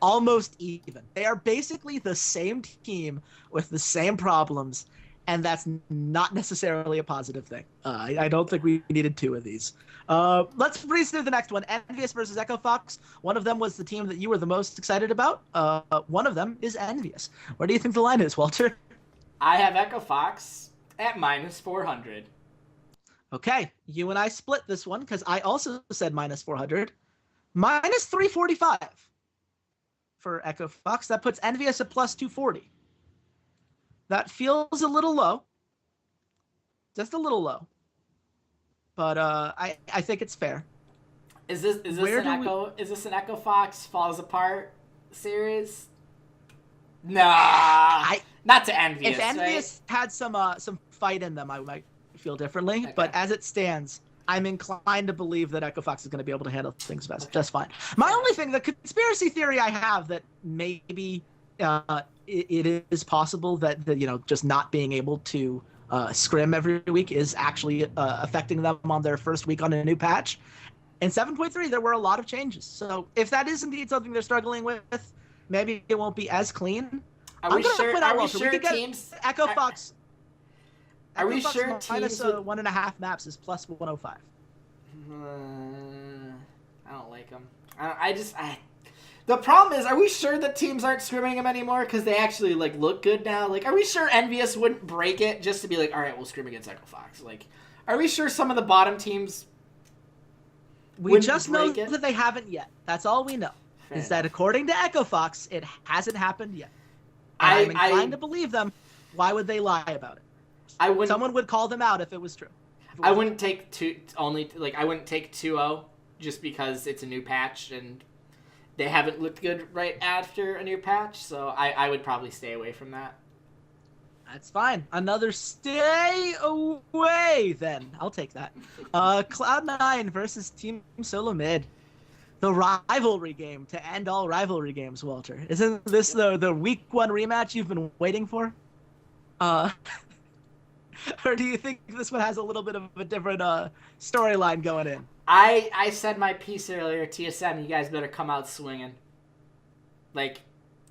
[SPEAKER 2] almost even. They are basically the same team with the same problems, and that's not necessarily a positive thing. I don't think we needed two of these. Let's breeze through the next one. Envious versus Echo Fox. One of them was the team that you were the most excited about. One of them is Envious. Where do you think the line is, Walter?
[SPEAKER 1] I have Echo Fox at -400.
[SPEAKER 2] Okay, you and I split this one because I also said -400. -345 for Echo Fox. That puts Envious at +240. That feels a little low. Just a little low. But I think it's fair.
[SPEAKER 1] Is this an Echo Fox Falls Apart series? Nah, not to Envious.
[SPEAKER 2] If Envious had some fight in them, I might feel differently. Okay. But as it stands, I'm inclined to believe that Echo Fox is going to be able to handle things just fine. My only thing, the conspiracy theory I have that maybe it is possible that just not being able to scrim every week is actually affecting them on their first week on a new patch. In 7.3, there were a lot of changes. So if that is indeed something they're struggling with, maybe it won't be as clean.
[SPEAKER 1] Are we sure teams...
[SPEAKER 2] Echo Fox...
[SPEAKER 1] Are we sure teams...
[SPEAKER 2] -1.5 maps is +105.
[SPEAKER 1] I don't like them. The problem is, are we sure that teams aren't scrimming them anymore because they actually look good now? Like, are we sure Envious wouldn't break it just to be like, all right, we'll scrim against Echo Fox? Like, are we sure some of the bottom teams?
[SPEAKER 2] We just know that they haven't yet. That's all we know. Is that according to Echo Fox, it hasn't happened yet. I'm inclined to believe them. Why would they lie about it? Someone would call them out if it was true.
[SPEAKER 1] I wouldn't take 2-0 just because it's a new patch and they haven't looked good right after a new patch, so I would probably stay away from that.
[SPEAKER 2] That's fine. Another stay away, then. I'll take that. Cloud9 versus Team Solo Mid. The rivalry game to end all rivalry games, Walter. Isn't this the week 1 rematch you've been waiting for? Or do you think this one has a little bit of a different storyline going in?
[SPEAKER 1] I said my piece earlier, TSM, you guys better come out swinging. Like,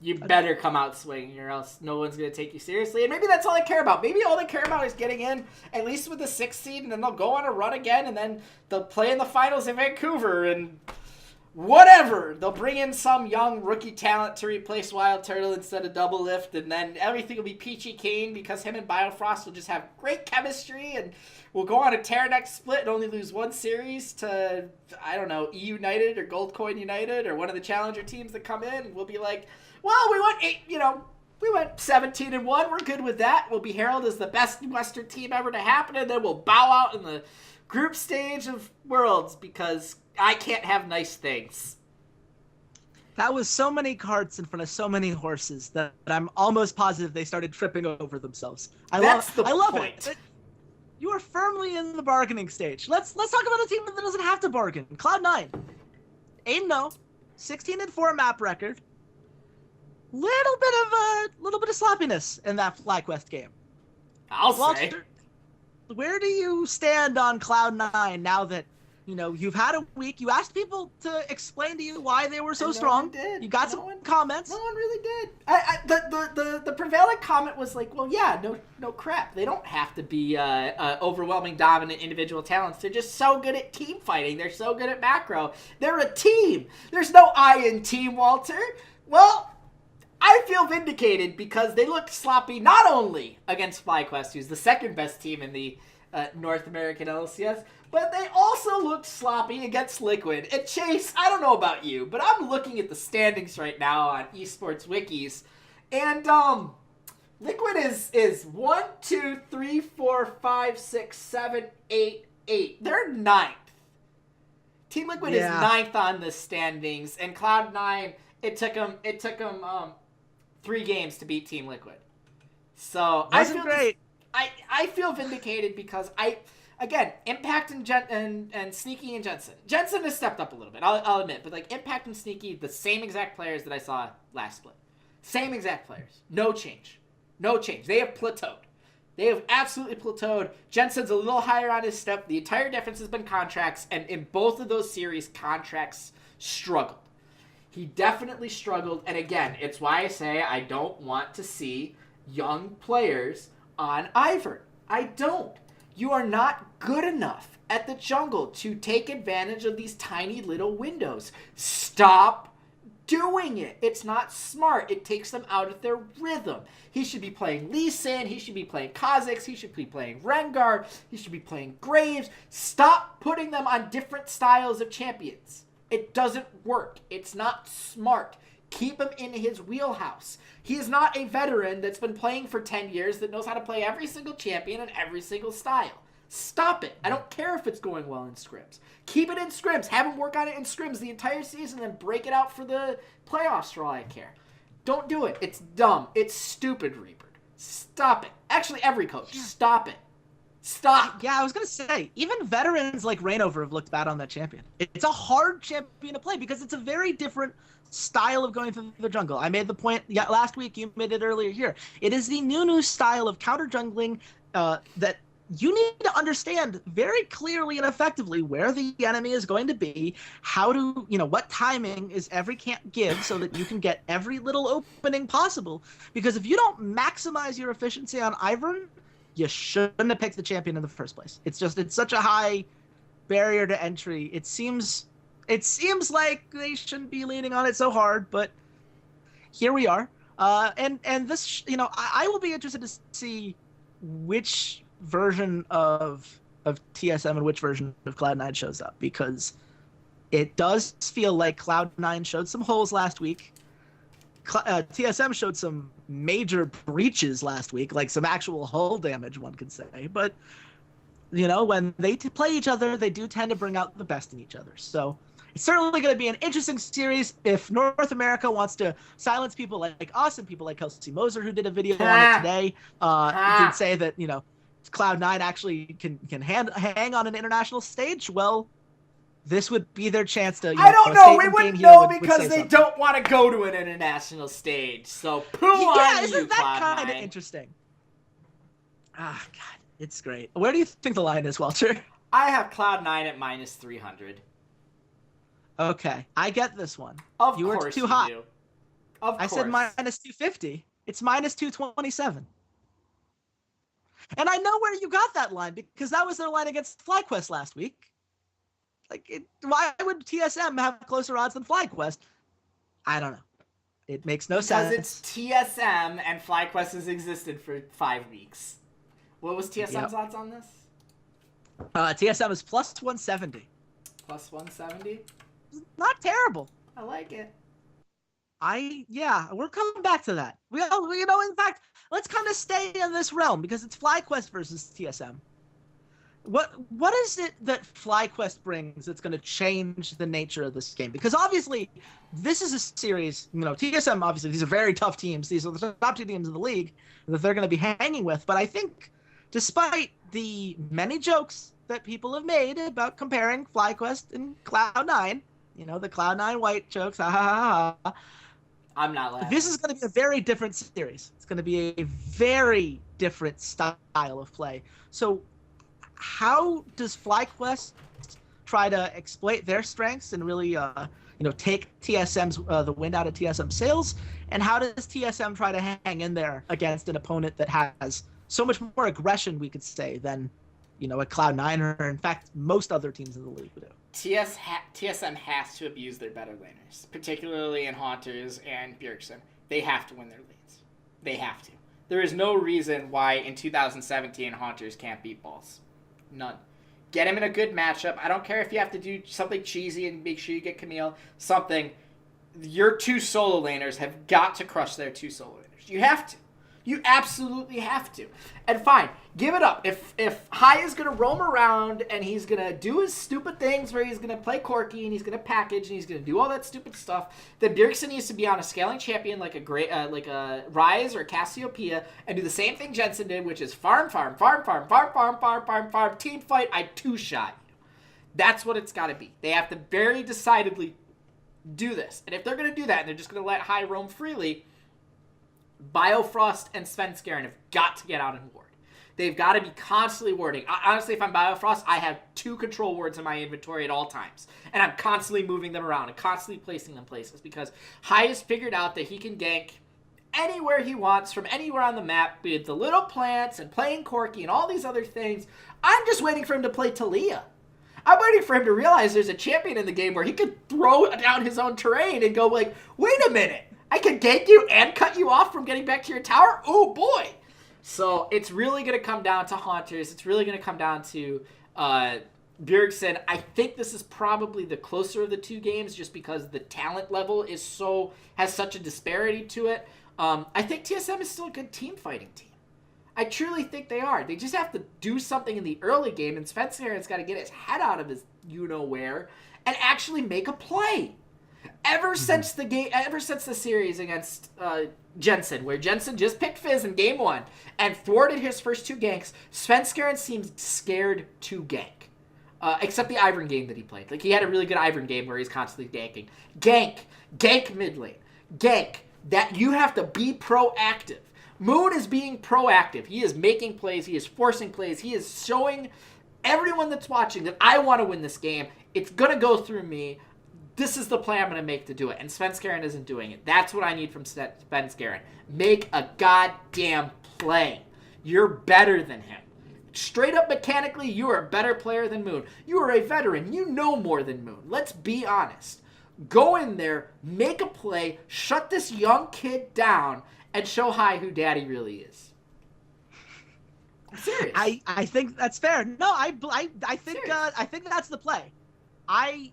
[SPEAKER 1] you better come out swinging or else no one's going to take you seriously. And maybe that's all I care about. Maybe all they care about is getting in, at least with the 6th seed, and then they'll go on a run again, and then they'll play in the finals in Vancouver, and whatever. They'll bring in some young rookie talent to replace Wild Turtle instead of Double Lift, and then everything will be peachy keen because him and Biofrost will just have great chemistry, and we'll go on a tear next split and only lose one series to, I don't know, E United or Goldcoin United or one of the challenger teams that come in, and we'll be like, well, we went 17-1. We're good with that. We'll be heralded as the best Western team ever to happen, and then we'll bow out in the group stage of Worlds because I can't have nice things.
[SPEAKER 2] That was so many carts in front of so many horses that I'm almost positive they started tripping over themselves. I love it. You are firmly in the bargaining stage. Let's talk about a team that doesn't have to bargain. Cloud9. 8-0, 16-4 map record. Little bit of sloppiness in that FlyQuest game.
[SPEAKER 1] Walter, say.
[SPEAKER 2] Where do you stand on Cloud9 now that you've had a week? You asked people to explain to you why they were so strong.
[SPEAKER 1] Did.
[SPEAKER 2] You got some comments.
[SPEAKER 1] No one really did. The prevailing comment was like, well, yeah, no crap. They don't have to be overwhelming, dominant individual talents. They're just so good at team fighting. They're so good at macro. They're a team. There's no I in team, Walter. Well, I feel vindicated because they looked sloppy not only against FlyQuest, who's the second best team in the North American LCS, but they also looked sloppy against Liquid. And Chase, I don't know about you, but I'm looking at the standings right now on esports wikis, and Liquid is 1, 2, 3, 4, 5, 6, 7, 8, 8. They're ninth. Team Liquid is ninth on the standings, and Cloud9, it took them 3 games to beat Team Liquid. So I feel vindicated because again, Impact and Sneaky and Jensen. Jensen has stepped up a little bit, I'll admit, but like Impact and Sneaky, the same exact players that I saw last split. Same exact players. No change. They have plateaued. They have absolutely plateaued. Jensen's a little higher on his step. The entire difference has been contracts, and in both of those series, contracts struggled. He definitely struggled, and again, it's why I say I don't want to see young players on Ivern. I don't. You are not good enough at the jungle to take advantage of these tiny little windows. Stop doing it. It's not smart. It takes them out of their rhythm. He should be playing Lee Sin. He should be playing Kha'Zix. He should be playing Rengar. He should be playing Graves. Stop putting them on different styles of champions. It doesn't work. It's not smart. Keep him in his wheelhouse. He is not a veteran that's been playing for 10 years that knows how to play every single champion and every single style. Stop it. I don't care if it's going well in scrims. Keep it in scrims. Have him work on it in scrims the entire season, then break it out for the playoffs for all I care. Don't do it. It's dumb. It's stupid, Reaper. Stop it. Actually, every coach. Stop it. Stop.
[SPEAKER 2] Yeah, I was going to say, even veterans like Reignover have looked bad on that champion. It's a hard champion to play because it's a very different style of going through the jungle. I made the point last week. You made it earlier here. It is the new style of counter jungling that you need to understand very clearly and effectively where the enemy is going to be, how to, what timing is every camp give so that you can get every little opening possible. Because if you don't maximize your efficiency on Ivern, you shouldn't have picked the champion in the first place. It's such a high barrier to entry. It seems like they shouldn't be leaning on it so hard, but here we are. And this, I will be interested to see which version of TSM and which version of Cloud9 shows up, because it does feel like Cloud9 showed some holes last week. TSM showed some major breaches last week, like some actual hull damage, one could say. But, when they play each other, they do tend to bring out the best in each other. So it's certainly going to be an interesting series. If North America wants to silence people like us and people like Kelsey Moser, who did a video on it today, did say that, Cloud9 actually can hang on an international stage, well, this would be their chance to.
[SPEAKER 1] I don't know. We wouldn't know because they don't want to go to an international stage. So poo on you,
[SPEAKER 2] isn't that
[SPEAKER 1] Cloud9.
[SPEAKER 2] kind of interesting? Ah, God, it's great. Where do you think the line is, Walter?
[SPEAKER 1] I have Cloud9 at minus 300.
[SPEAKER 2] Okay, I get this one.
[SPEAKER 1] Of
[SPEAKER 2] you
[SPEAKER 1] course
[SPEAKER 2] were too
[SPEAKER 1] you
[SPEAKER 2] hot.
[SPEAKER 1] do. Of course.
[SPEAKER 2] I said minus 250. It's minus 227. And I know where you got that line because that was their line against FlyQuest last week. Why would TSM have closer odds than FlyQuest? I don't know. It makes no sense.
[SPEAKER 1] Because it's TSM and FlyQuest has existed for 5 weeks. What was TSM's odds on this?
[SPEAKER 2] TSM is plus 170.
[SPEAKER 1] Plus 170?
[SPEAKER 2] Not terrible.
[SPEAKER 1] I like it.
[SPEAKER 2] We're coming back to that. In fact, let's kind of stay in this realm because it's FlyQuest versus TSM. What is it that FlyQuest brings that's going to change the nature of this game? Because obviously, this is a series, TSM, obviously, these are very tough teams. These are the top 2 teams in the league that they're going to be hanging with. But I think despite the many jokes that people have made about comparing FlyQuest and Cloud9, the Cloud9 white jokes, ha ha ha ha,
[SPEAKER 1] I'm not laughing.
[SPEAKER 2] This is going to be a very different series. It's going to be a very different style of play. So how does FlyQuest try to exploit their strengths and really, take TSM's the wind out of TSM sails? And how does TSM try to hang in there against an opponent that has so much more aggression, we could say, than, a Cloud9 or, in fact, most other teams in the league would do?
[SPEAKER 1] TSM has to abuse their better laners, particularly in Haunters and Bjergsen. They have to win their lanes. They have to. There is no reason why in 2017 Haunters can't beat Balls. None. Get him in a good matchup. I don't care if you have to do something cheesy and make sure you get Camille. Something. Your 2 solo laners have got to crush their 2 solo laners. You have to. You absolutely have to. And fine, give it up. If Hai is going to roam around and he's going to do his stupid things where he's going to play quirky and he's going to package and he's going to do all that stupid stuff, then Bjergsen needs to be on a scaling champion like a Ryze or Cassiopeia and do the same thing Jensen did, which is farm, team fight, I 2-shot you. That's what it's got to be. They have to very decidedly do this. And if they're going to do that and they're just going to let Hai roam freely, Biofrost and Svenskeren have got to get out and ward. They've got to be constantly warding. Honestly, if I'm Biofrost, I have 2 control wards in my inventory at all times. And I'm constantly moving them around and constantly placing them places because Hai has figured out that he can gank anywhere he wants from anywhere on the map with the little plants and playing Corki and all these other things. I'm just waiting for him to play Talia. I'm waiting for him to realize there's a champion in the game where he could throw down his own terrain and go like, wait a minute. I can gank you and cut you off from getting back to your tower? Oh, boy. So it's really going to come down to Haunters. It's really going to come down to Bjergsen. I think this is probably the closer of the 2 games just because the talent level has such a disparity to it. I think TSM is still a good team fighting team. I truly think they are. They just have to do something in the early game, and Svenskaren's got to get his head out of his you-know-where and actually make a play. Ever since the series against Jensen, where Jensen just picked Fizz in game 1 and thwarted his first 2 ganks, Svenskeren seems scared to gank. Except the Ivern game that he played. Like, he had a really good Ivern game where he's constantly ganking. Gank mid lane. Gank. That you have to be proactive. Moon is being proactive. He is making plays. He is forcing plays. He is showing everyone that's watching that I want to win this game. It's going to go through me. This is the play I'm going to make to do it. And Svenskeren isn't doing it. That's what I need from Svenskeren. Make a goddamn play. You're better than him. Straight up mechanically, you are a better player than Moon. You are a veteran. You know more than Moon. Let's be honest. Go in there, make a play, shut this young kid down, and show Hai who daddy really is. I'm serious.
[SPEAKER 2] I think that's fair. No, I think that's the play. I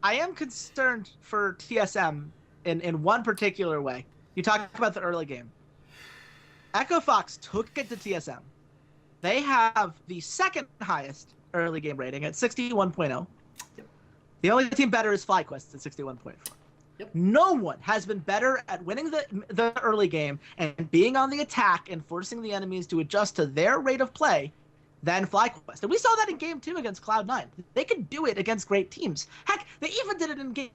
[SPEAKER 2] am concerned for TSM in one particular way. You talk about the early game. Echo Fox took it to TSM. They have the second highest early game rating at 61.0.
[SPEAKER 1] Yep.
[SPEAKER 2] The only team better is FlyQuest at 61.4.
[SPEAKER 1] Yep.
[SPEAKER 2] No one has been better at winning the early game and being on the attack and forcing the enemies to adjust to their rate of play than FlyQuest. And we saw that in Game 2 against Cloud9. They could do it against great teams. Heck, they even did it in Game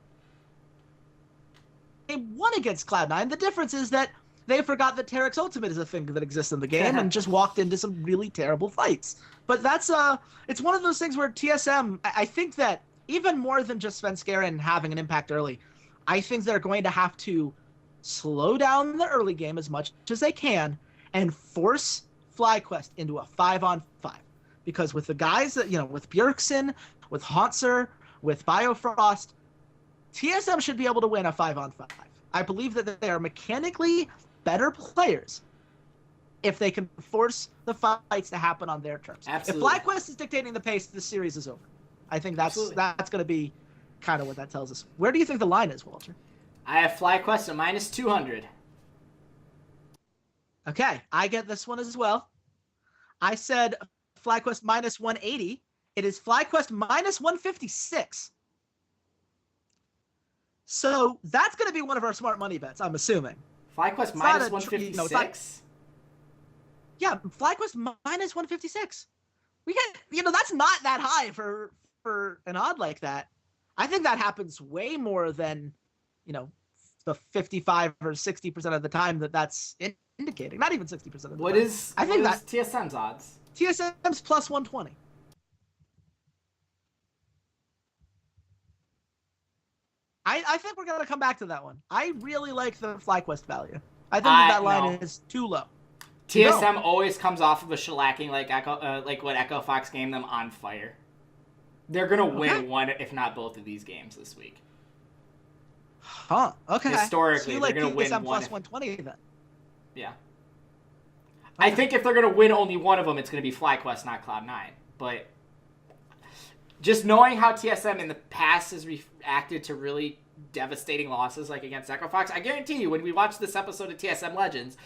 [SPEAKER 2] 1 against Cloud9. The difference is that they forgot that Tarek's ultimate is a thing that exists in the game and just walked into some really terrible fights. But that's it's one of those things where TSM, I think that even more than just Svenskeren having an impact early, I think they're going to have to slow down the early game as much as they can and force FlyQuest into a 5-on-5. Because with the guys that, with Bjergsen, with Hauntzer, with Biofrost, TSM should be able to win a 5-on-5. I believe that they are mechanically better players if they can force the fights to happen on their terms.
[SPEAKER 1] Absolutely.
[SPEAKER 2] If FlyQuest is dictating the pace, the series is over. I think that's going to be kind of what that tells us. Where do you think the line is, Walter?
[SPEAKER 1] I have FlyQuest at minus 200.
[SPEAKER 2] Okay, I get this one as well. I said FlyQuest minus 180. It is FlyQuest minus 156. So that's going to be one of our smart money bets, I'm assuming.
[SPEAKER 1] FlyQuest minus 156?
[SPEAKER 2] Yeah, FlyQuest minus 156. We get, that's not that high for an odd like that. I think that happens way more than, the 55 or 60% of the time that's indicating. Not even 60% of the time.
[SPEAKER 1] What is TSM's odds?
[SPEAKER 2] TSM's plus 120. I think we're going to come back to that one. I really like the FlyQuest value. I think that line is too low.
[SPEAKER 1] TSM always comes off of a shellacking like what Echo Fox game them on fire. They're going to win one, if not both of these games this week.
[SPEAKER 2] Huh, okay.
[SPEAKER 1] Historically,
[SPEAKER 2] so
[SPEAKER 1] they're going to win
[SPEAKER 2] TSM
[SPEAKER 1] one.
[SPEAKER 2] Plus 120 then.
[SPEAKER 1] Yeah. I think if they're going to win only one of them, it's going to be FlyQuest, not Cloud9. But just knowing how TSM in the past has reacted to really devastating losses like against Echo Fox, I guarantee you when we watch this episode of TSM Legends,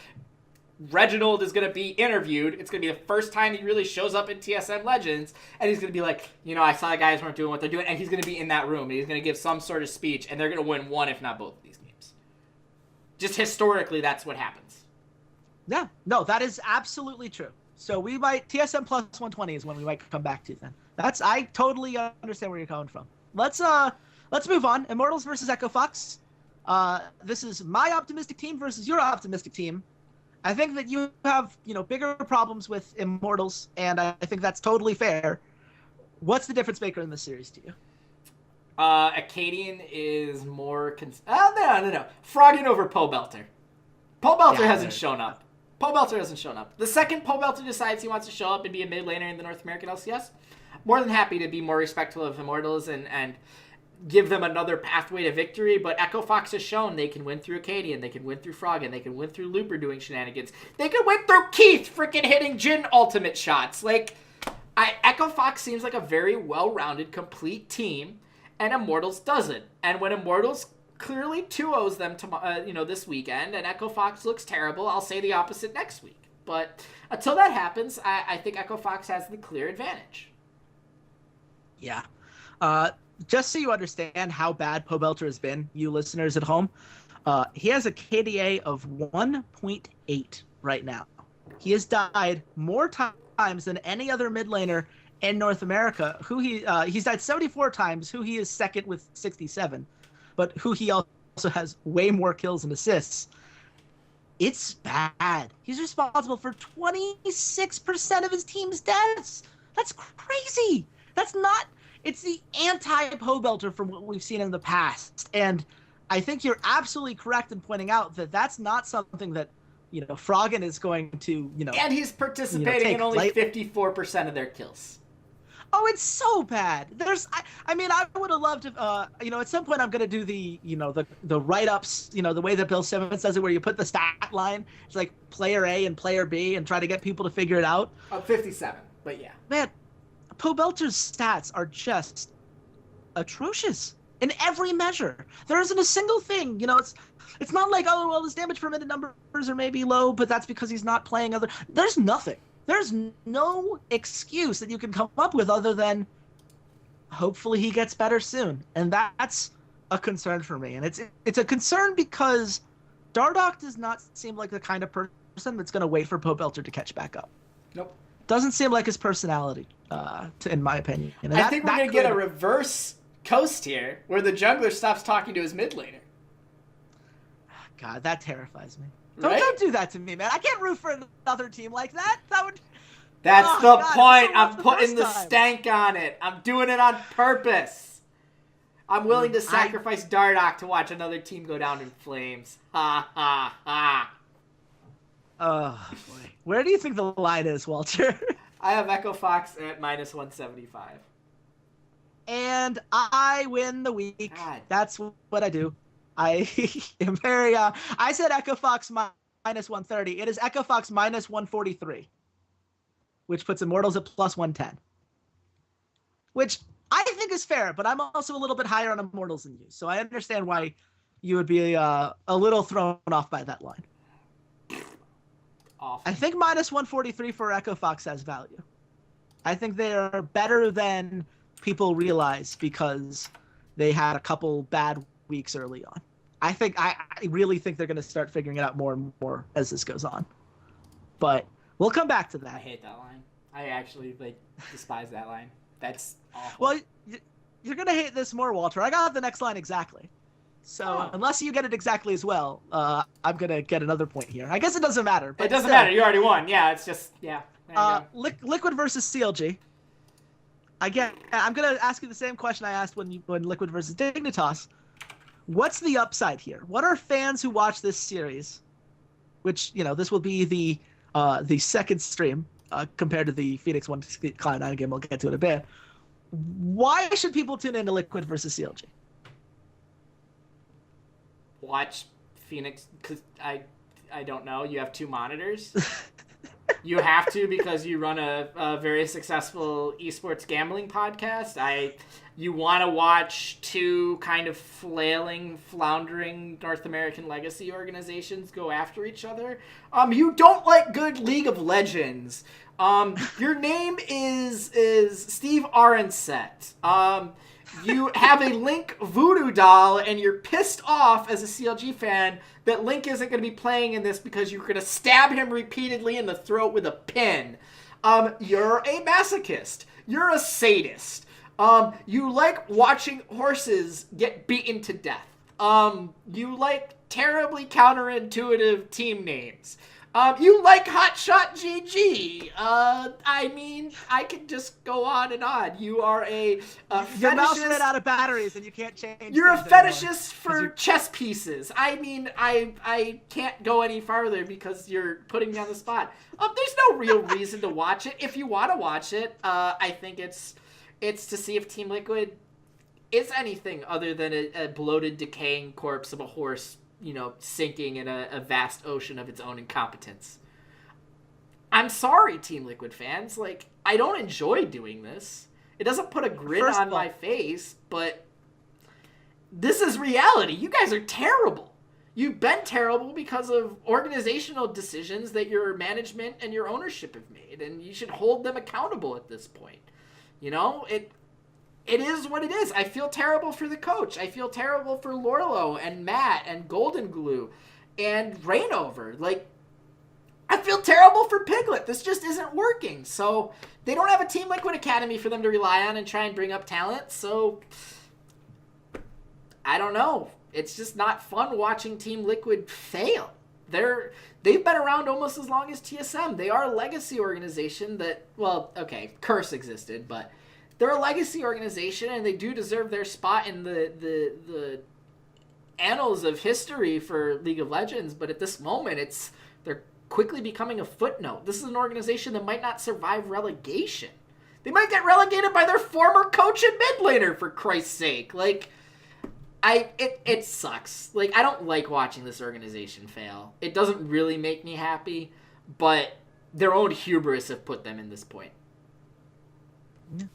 [SPEAKER 1] Reginald is going to be interviewed. It's going to be the first time he really shows up in TSM Legends, and he's going to be like, I saw the guys weren't doing what they're doing, and he's going to be in that room, and he's going to give some sort of speech, and they're going to win one, if not both of these games. Just historically, that's what happens.
[SPEAKER 2] Yeah, no, that is absolutely true. So we might, TSM plus 120 is when we might come back to then. I totally understand where you're coming from. Let's move on. Immortals versus Echo Fox. This is my optimistic team versus your optimistic team. I think that you have, bigger problems with Immortals, and I think that's totally fair. What's the difference maker in this series to you?
[SPEAKER 1] Acadian is more... No. Froggen over Pobelter. Pobelter hasn't shown up. The second Pobelter decides he wants to show up and be a mid laner in the North American LCS, more than happy to be more respectful of Immortals and give them another pathway to victory, but Echo Fox has shown they can win through Acadian, they can win through Froggen, they can win through Looper doing shenanigans, they can win through Keith freaking hitting Jhin ultimate shots. Echo Fox seems like a very well-rounded, complete team, and Immortals doesn't. And when Immortals clearly 2-0s them this weekend, and Echo Fox looks terrible, I'll say the opposite next week. But until that happens, I think Echo Fox has the clear advantage.
[SPEAKER 2] Yeah. Just so you understand how bad Pobelter has been, you listeners at home, he has a KDA of 1.8 right now. He has died more times than any other mid laner in North America. He's died 74 times, who he is second with 67, but who he also has way more kills and assists. It's bad. He's responsible for 26% of his team's deaths. That's crazy. It's the anti-Pobelter from what we've seen in the past. And I think you're absolutely correct in pointing out that that's not something that, Froggen is going to,
[SPEAKER 1] And he's participating in only 54% of their kills.
[SPEAKER 2] Oh, it's so bad. I would have loved to, at some point I'm going to do the write-ups, the way that Bill Simmons does it, where you put the stat line. It's like player A and player B and try to get people to figure it out.
[SPEAKER 1] 57, but yeah.
[SPEAKER 2] Man, Pobelter's stats are just atrocious in every measure. There isn't a single thing, it's not like, oh, well, his damage per minute numbers are maybe low, but that's because he's not playing other... There's nothing. There's no excuse that you can come up with other than hopefully he gets better soon. And that's a concern for me. And it's a concern because Dardoch does not seem like the kind of person that's going to wait for Pobelter to catch back up.
[SPEAKER 1] Nope.
[SPEAKER 2] Doesn't seem like his personality, in my opinion. And
[SPEAKER 1] I think we're going to get a reverse coast here, where the jungler stops talking to his mid laner.
[SPEAKER 2] God, that terrifies me.
[SPEAKER 1] Right?
[SPEAKER 2] Don't do that to me, man. I can't root for another team like that.
[SPEAKER 1] That's the point. I'm putting the stank on it. I'm doing it on purpose. I'm willing to sacrifice Dardoch to watch another team go down in flames. Ha, ha, ha.
[SPEAKER 2] Oh, boy. Where do you think the line is, Walter?
[SPEAKER 1] I have Echo Fox at minus 175.
[SPEAKER 2] And I win the week.
[SPEAKER 1] God.
[SPEAKER 2] That's what I do. I am very... I said Echo Fox minus 130. It is Echo Fox minus 143, which puts Immortals at plus 110. Which I think is fair, but I'm also a little bit higher on Immortals than you. So I understand why you would be a little thrown off by that line.
[SPEAKER 1] Awful.
[SPEAKER 2] I think minus 143 for Echo Fox has value. I think they are better than people realize because they had a couple bad weeks early on. I really think they're going to start figuring it out more and more as this goes on. But we'll come back to that.
[SPEAKER 1] I hate that line. I actually despise that line. That's awful.
[SPEAKER 2] Well, you're going to hate this more, Walter. I got the next line exactly. So unless you get it exactly as well, I'm going to get another point here. I guess it doesn't matter. But
[SPEAKER 1] it doesn't matter. You already won. Yeah, it's just, yeah.
[SPEAKER 2] Liquid versus CLG. Again, I'm going to ask you the same question I asked when Liquid versus Dignitas. What's the upside here? What are fans who watch this series, which, this will be the second stream compared to the Phoenix 1 Cloud9 game. We'll get to it in a bit. Why should people tune into Liquid versus CLG?
[SPEAKER 1] Watch Phoenix, because I don't know. You have two monitors. You have to because you run a very successful esports gambling podcast. You want to watch two kind of flailing, floundering North American legacy organizations go after each other. You don't like good League of Legends. Your name is Steve Aronset. You have a Link voodoo doll, and you're pissed off as a CLG fan that Link isn't going to be playing in this because you're going to stab him repeatedly in the throat with a pin. You're a masochist. You're a sadist. You like watching horses get beaten to death. You like terribly counterintuitive team names. You like Hotshot GG. I mean, I can just go on and on. You are a fetishist.
[SPEAKER 2] Your mouse ran out of batteries and you can't change.
[SPEAKER 1] You're a fetishist for chess pieces. I mean, I can't go any farther because you're putting me on the spot. There's no real reason to watch it. If you want to watch it, I think it's to see if Team Liquid is anything other than a bloated, decaying corpse of a horse, sinking in a vast ocean of its own incompetence. I'm sorry, Team Liquid fans. I don't enjoy doing this. It doesn't put a grin on my face, but this is reality. You guys are terrible. You've been terrible because of organizational decisions that your management and your ownership have made, and you should hold them accountable at this point. It is what it is. I feel terrible for the coach. I feel terrible for Lorlo and Matt and Golden Glue and Rainover. I feel terrible for Piglet. This just isn't working. So they don't have a Team Liquid Academy for them to rely on and try and bring up talent. So I don't know. It's just not fun watching Team Liquid fail. They've been around almost as long as TSM. They are a legacy organization that, Curse existed, but they're a legacy organization, and they do deserve their spot in the annals of history for League of Legends. But at this moment, they're quickly becoming a footnote. This is an organization that might not survive relegation. They might get relegated by their former coach and mid laner, for Christ's sake. It sucks. I don't like watching this organization fail. It doesn't really make me happy, but their own hubris have put them in this point.
[SPEAKER 2] Yeah.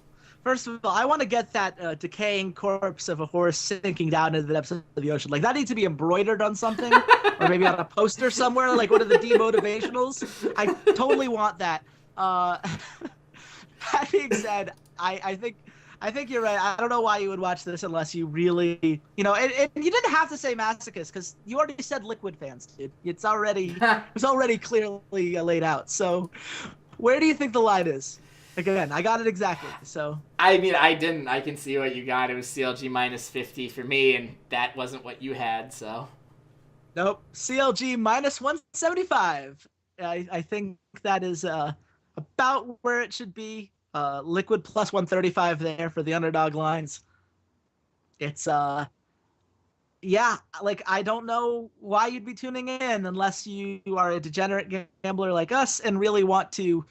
[SPEAKER 2] First of all, I want to get that decaying corpse of a horse sinking down into the depths of the ocean. That needs to be embroidered on something, or maybe on a poster somewhere, like one of the demotivationals. I totally want that. That being said, I think you're right. I don't know why you would watch this unless you really, and you didn't have to say masochist because you already said Liquid fans, dude. It's already clearly laid out. So, where do you think the line is? Again, I got it exactly. So
[SPEAKER 1] I mean, I didn't. I can see what you got. It was CLG minus 50 for me, and that wasn't what you had. So
[SPEAKER 2] nope, CLG minus 175. I think that is about where it should be. Liquid plus 135 there for the underdog lines. It's I don't know why you'd be tuning in unless you are a degenerate gambler like us and really want to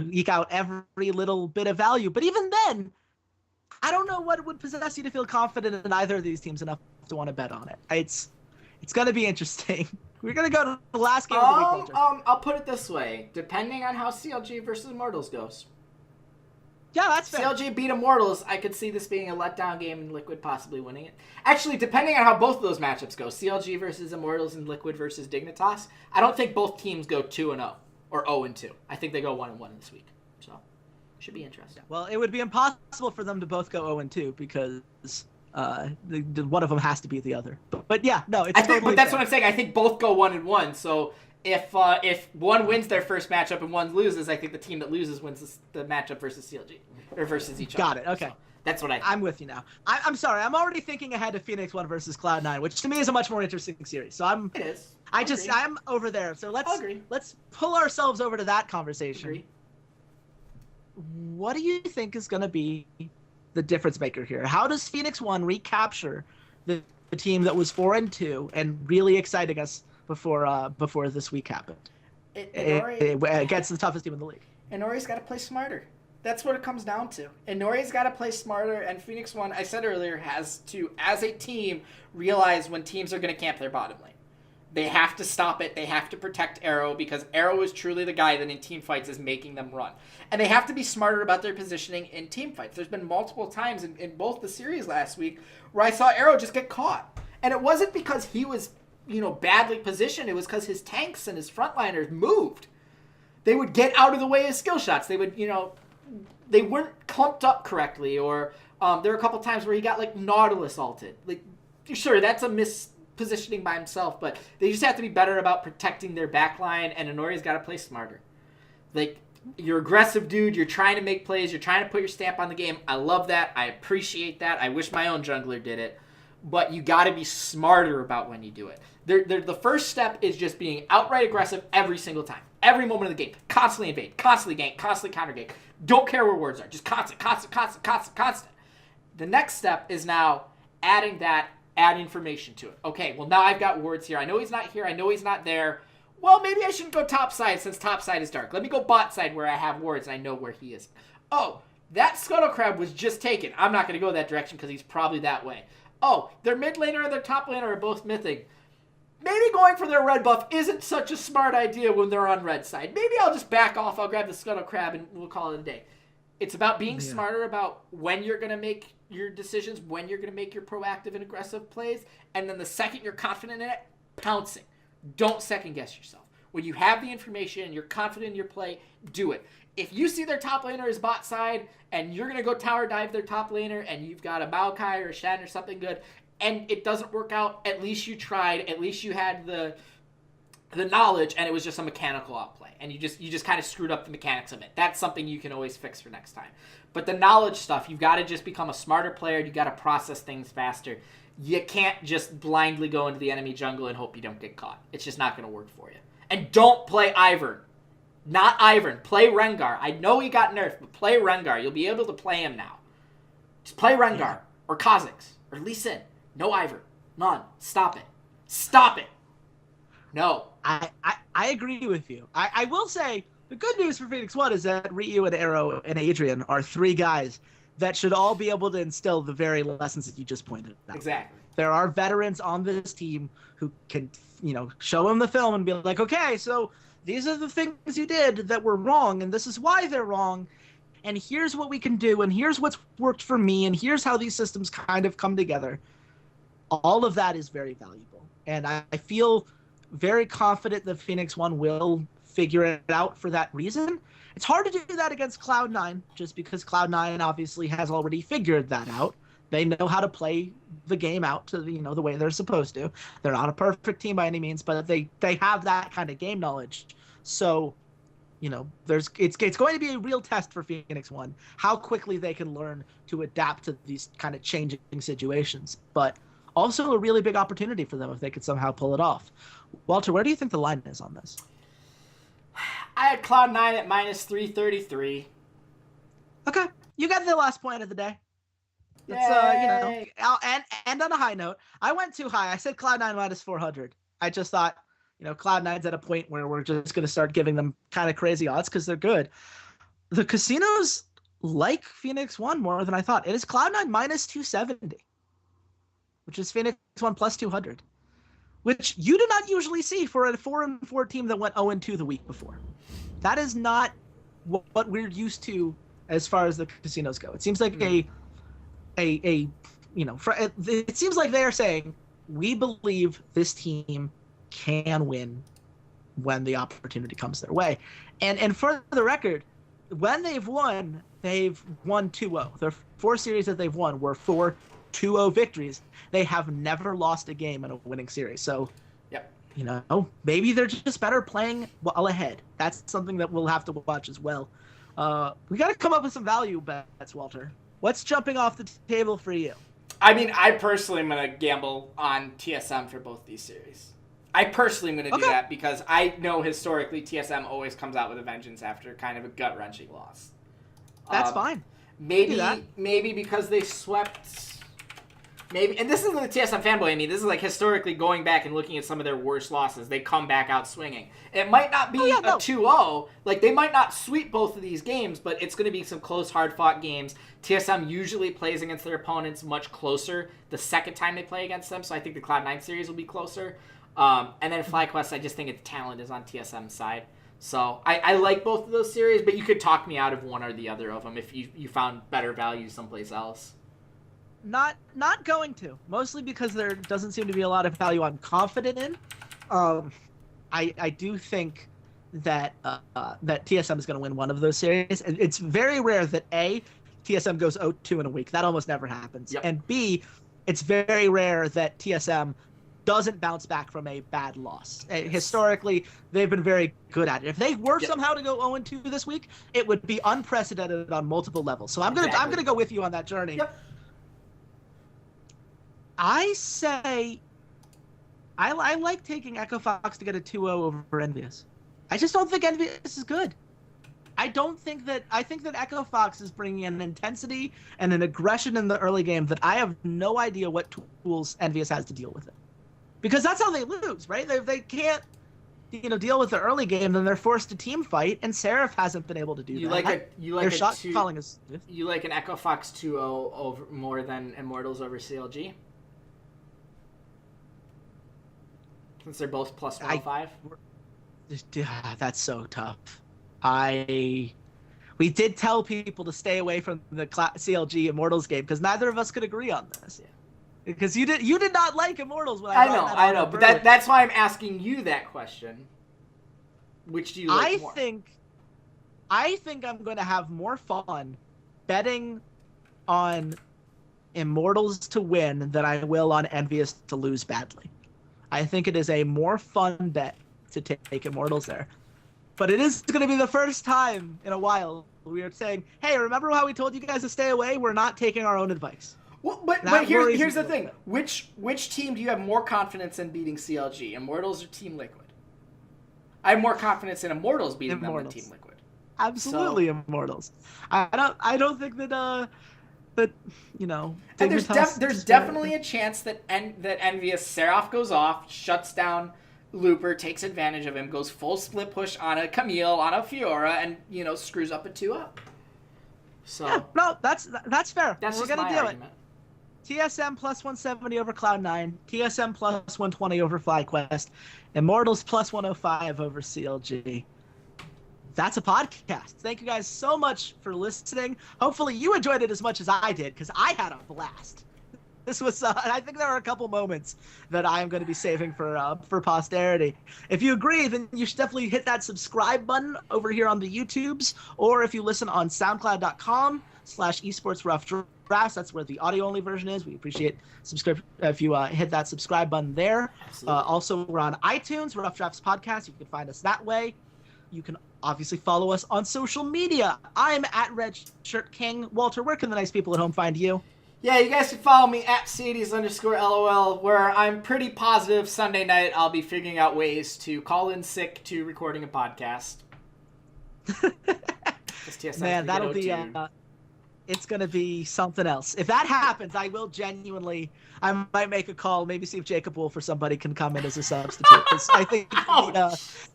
[SPEAKER 2] eke out every little bit of value. But even then, I don't know what would possess you to feel confident in either of these teams enough to want to bet on it. It's going to be interesting. We're going to go to the last game of the week, Walter.
[SPEAKER 1] I'll put it this way. Depending on how CLG versus Immortals goes.
[SPEAKER 2] Yeah, that's fair.
[SPEAKER 1] CLG beat Immortals. I could see this being a letdown game and Liquid possibly winning it. Actually, depending on how both of those matchups go, CLG versus Immortals and Liquid versus Dignitas, I don't think both teams go 2-0 or 0-2. I think they go 1-1 this week. So, should be interesting.
[SPEAKER 2] Well, it would be impossible for them to both go 0-2 because one of them has to beat the other. But yeah, no, it's totally
[SPEAKER 1] but that's
[SPEAKER 2] fair.
[SPEAKER 1] what I'm saying. I think both go 1-1. So if one wins their first matchup and one loses, I think the team that loses wins the matchup versus CLG or versus each other.
[SPEAKER 2] Got it. Okay.
[SPEAKER 1] So that's what I think.
[SPEAKER 2] I'm with you now. I'm sorry. I'm already thinking ahead to Phoenix 1 versus Cloud9, which to me is a much more interesting series. So
[SPEAKER 1] It is.
[SPEAKER 2] I'm over there. So let's pull ourselves over to that conversation.
[SPEAKER 1] Agree.
[SPEAKER 2] What do you think is going to be the difference maker here? How does Phoenix 1 recapture the team that was 4-2 and really exciting us before this week happened? Against the toughest team in the league.
[SPEAKER 1] And Nori's got to play smarter. That's what it comes down to. And Nori's got to play smarter, and Phoenix 1, I said earlier, has to, as a team, realize when teams are going to camp their bottom lane. They have to stop it. They have to protect Arrow because Arrow is truly the guy that in team fights is making them run. And they have to be smarter about their positioning in team fights. There's been multiple times in both the series last week where I saw Arrow just get caught. And it wasn't because he was, badly positioned. It was because his tanks and his frontliners moved. They would get out of the way of skill shots. They would, they weren't clumped up correctly. Or there were a couple times where he got, Nautilus ulted. Sure, that's a positioning by himself, but they just have to be better about protecting their backline, and Honoria's got to play smarter. You're aggressive, dude. You're trying to make plays. You're trying to put your stamp on the game. I love that. I appreciate that. I wish my own jungler did it. But you got to be smarter about when you do it. The first step is just being outright aggressive every single time. Every moment of the game. Constantly invade. Constantly gank. Constantly counter gank. Don't care where words are. Just constant. The next step is now adding that. Add information to it. Okay, well, now I've got wards here. I know he's not here. I know he's not there. Well, maybe I shouldn't go top side since top side is dark. Let me go bot side where I have wards and I know where he is. Oh, that Scuttle Crab was just taken. I'm not going to go that direction because he's probably that way. Oh, their mid laner and their top laner are both mything. Maybe going for their red buff isn't such a smart idea when they're on red side. Maybe I'll just back off. I'll grab the Scuttle Crab and we'll call it a day. It's about being smarter about when you're going to make your decisions, when you're going to make your proactive and aggressive plays, and then the second you're confident in it, pouncing. Don't second guess yourself. When you have the information and you're confident in your play, do it. If you see their top laner is bot side and you're going to go tower dive their top laner and you've got a Maokai or a Shen or something good and it doesn't work out, at least you tried, at least you had the knowledge and it was just a mechanical outplay and you just kind of screwed up the mechanics of it. That's something you can always fix for next time. But the knowledge stuff, you've got to just become a smarter player. You've got to process things faster. You can't just blindly go into the enemy jungle and hope you don't get caught. It's just not going to work for you. And don't play Ivern. Not Ivern. Play Rengar. I know he got nerfed, but play Rengar. You'll be able to play him now. Just play Rengar or Kha'Zix or Lee Sin. No Ivern. None. Stop it. Stop it. No.
[SPEAKER 2] I agree with you. I will say the good news for Phoenix One is that Ryu and Arrow and Adrian are three guys that should all be able to instill the very lessons that you just pointed out.
[SPEAKER 1] Exactly.
[SPEAKER 2] There are veterans on this team who can, show them the film and be like, okay, so these are the things you did that were wrong, and this is why they're wrong, and here's what we can do, and here's what's worked for me, and here's how these systems kind of come together. All of that is very valuable, and I feel very confident that Phoenix One will figure it out for that reason. It's hard to do that against Cloud9, just because Cloud9 obviously has already figured that out. They know how to play the game out to the way they're supposed to. They're not a perfect team by any means, but they have that kind of game knowledge. So, it's going to be a real test for Phoenix One, how quickly they can learn to adapt to these kind of changing situations. But also a really big opportunity for them if they could somehow pull it off. Walter, where do you think the line is on this?
[SPEAKER 1] I had Cloud9 at minus 333.
[SPEAKER 2] Okay, you got the last point of the day. That's and on a high note. I went too high. I said Cloud9 minus 400. I just thought, Cloud9's at a point where we're just going to start giving them kind of crazy odds because they're good. The casinos like Phoenix One more than I thought. It is Cloud9 minus 270, which is Phoenix One plus 200, which you do not usually see for a 4-4 team that went 0-2 the week before. That is not what we're used to as far as the casinos go. It seems like it seems like they are saying, we believe this team can win when the opportunity comes their way. And for the record, when they've won 2-0. Their 4 series that they've won were 4 2-0 victories. They have never lost a game in a winning series. So, maybe they're just better playing well ahead. That's something that we'll have to watch as well. We got to come up with some value bets, Walter. What's jumping off the table for you?
[SPEAKER 1] I mean, I personally am going to gamble on TSM for both these series. I personally am going to do that because I know historically TSM always comes out with a vengeance after kind of a gut-wrenching loss.
[SPEAKER 2] That's fine.
[SPEAKER 1] Maybe because they swept... Maybe, and this isn't the TSM fanboy. I mean, this is like historically going back and looking at some of their worst losses. They come back out swinging. It might not be a 2-0. Like, they might not sweep both of these games, but it's going to be some close, hard-fought games. TSM usually plays against their opponents much closer the second time they play against them, so I think the Cloud9 series will be closer. And then FlyQuest, I just think its talent is on TSM's side. So I like both of those series, but you could talk me out of one or the other of them if you found better value someplace else.
[SPEAKER 2] Not going to. Mostly because there doesn't seem to be a lot of value I'm confident in. I do think that that TSM is going to win one of those series. It's very rare that TSM goes 0-2 in a week. That almost never happens.
[SPEAKER 1] Yep.
[SPEAKER 2] And B, it's very rare that TSM doesn't bounce back from a bad loss. Historically, they've been very good at it. If they were somehow to go 0-2 this week, it would be unprecedented on multiple levels. So I'm gonna go with you on that journey.
[SPEAKER 1] Yep.
[SPEAKER 2] I say I like taking Echo Fox to get a 2-0 over Envious. I just don't think Envious is good. I think that Echo Fox is bringing an intensity and an aggression in the early game that I have no idea what tools Envious has to deal with it. Because that's how they lose, right? They can't, deal with the early game, then they're forced to team fight, and Seraph hasn't been able to do that. Their shot calling is.
[SPEAKER 1] You like an Echo Fox 2-0 over more than Immortals over CLG? Since they're both plus 105?
[SPEAKER 2] That's so tough. We did tell people to stay away from the CLG Immortals game because neither of us could agree on this. Yeah. Because you did not like Immortals when I
[SPEAKER 1] know, but that's why I'm asking you that question. Which do you like more?
[SPEAKER 2] I think I'm going to have more fun betting on Immortals to win than I will on Envious to lose badly. I think it is a more fun bet to take Immortals there. But it is going to be the first time in a while we are saying, hey, remember how we told you guys to stay away? We're not taking our own advice.
[SPEAKER 1] Well, but here's the thing. Which team do you have more confidence in beating CLG, Immortals or Team Liquid? I have more confidence in Immortals beating them than Team Liquid.
[SPEAKER 2] Absolutely, so, Immortals. I don't think that
[SPEAKER 1] And there's definitely a chance that Envious Seraph goes off, shuts down Looper, takes advantage of him, goes full split push on a Camille, on a Fiora, and screws up a 2-up. So
[SPEAKER 2] yeah, no, that's fair.
[SPEAKER 1] We're gonna do argument.
[SPEAKER 2] It. TSM plus 170 over Cloud9, TSM plus 120 over FlyQuest, Immortals plus 105 over CLG. That's a podcast. Thank you guys so much for listening. Hopefully you enjoyed it as much as I did, because I had a blast. This was, I think there are a couple moments that I am going to be saving for posterity. If you agree, then you should definitely hit that subscribe button over here on the YouTubes, or if you listen on SoundCloud.com/esportsroughdrafts, that's where the audio-only version is. We appreciate if you hit that subscribe button there. Also, we're on iTunes, Rough Drafts Podcast. You can find us that way. You can obviously follow us on social media. I'm at RedShirtKing. Walter, where can the nice people at home find you?
[SPEAKER 1] Yeah, you guys can follow me at Ceades_LOL, where I'm pretty positive Sunday night I'll be figuring out ways to call in sick to recording a podcast.
[SPEAKER 2] Man, that'll be it's going to be something else. If that happens, I might make a call, maybe see if Jacob Wolf or somebody can come in as a substitute. I think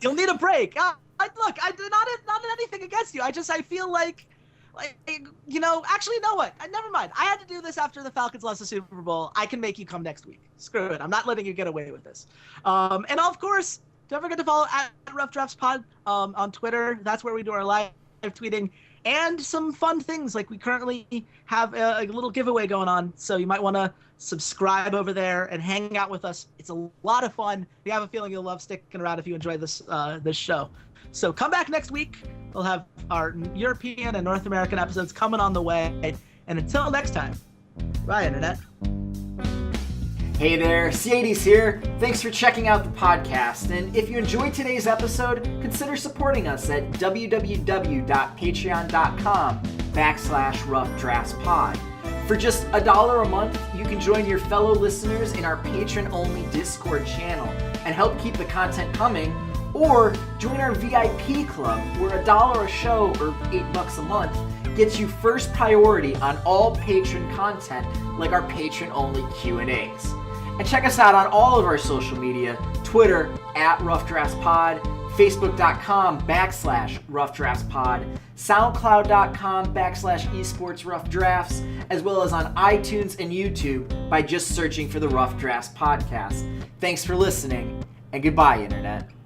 [SPEAKER 2] you'll need a break. Look, not anything against you. I feel like, actually, you know what? Never mind. I had to do this after the Falcons lost the Super Bowl. I can make you come next week. Screw it. I'm not letting you get away with this. And of course, don't forget to follow at Rough Drafts Pod on Twitter. That's where we do our live tweeting and some fun things. Like we currently have a little giveaway going on, so you might want to subscribe over there and hang out with us. It's a lot of fun. We have a feeling you'll love sticking around if you enjoy this show. So come back next week. We'll have our European and North American episodes coming on the way. And until next time, bye, Internet.
[SPEAKER 1] Hey there, Ceades here. Thanks for checking out the podcast. And if you enjoyed today's episode, consider supporting us at www.patreon.com/roughdraftspod. For just $1 a month, you can join your fellow listeners in our patron-only Discord channel and help keep the content coming. Or join our VIP club, where $1 a show or $8 a month gets you first priority on all patron content, like our patron-only Q&As. And check us out on all of our social media: Twitter at @RoughDraftsPod, Facebook.com/RoughDraftsPod, SoundCloud.com/esportsroughdrafts, as well as on iTunes and YouTube by just searching for the Rough Drafts Podcast. Thanks for listening, And goodbye, Internet.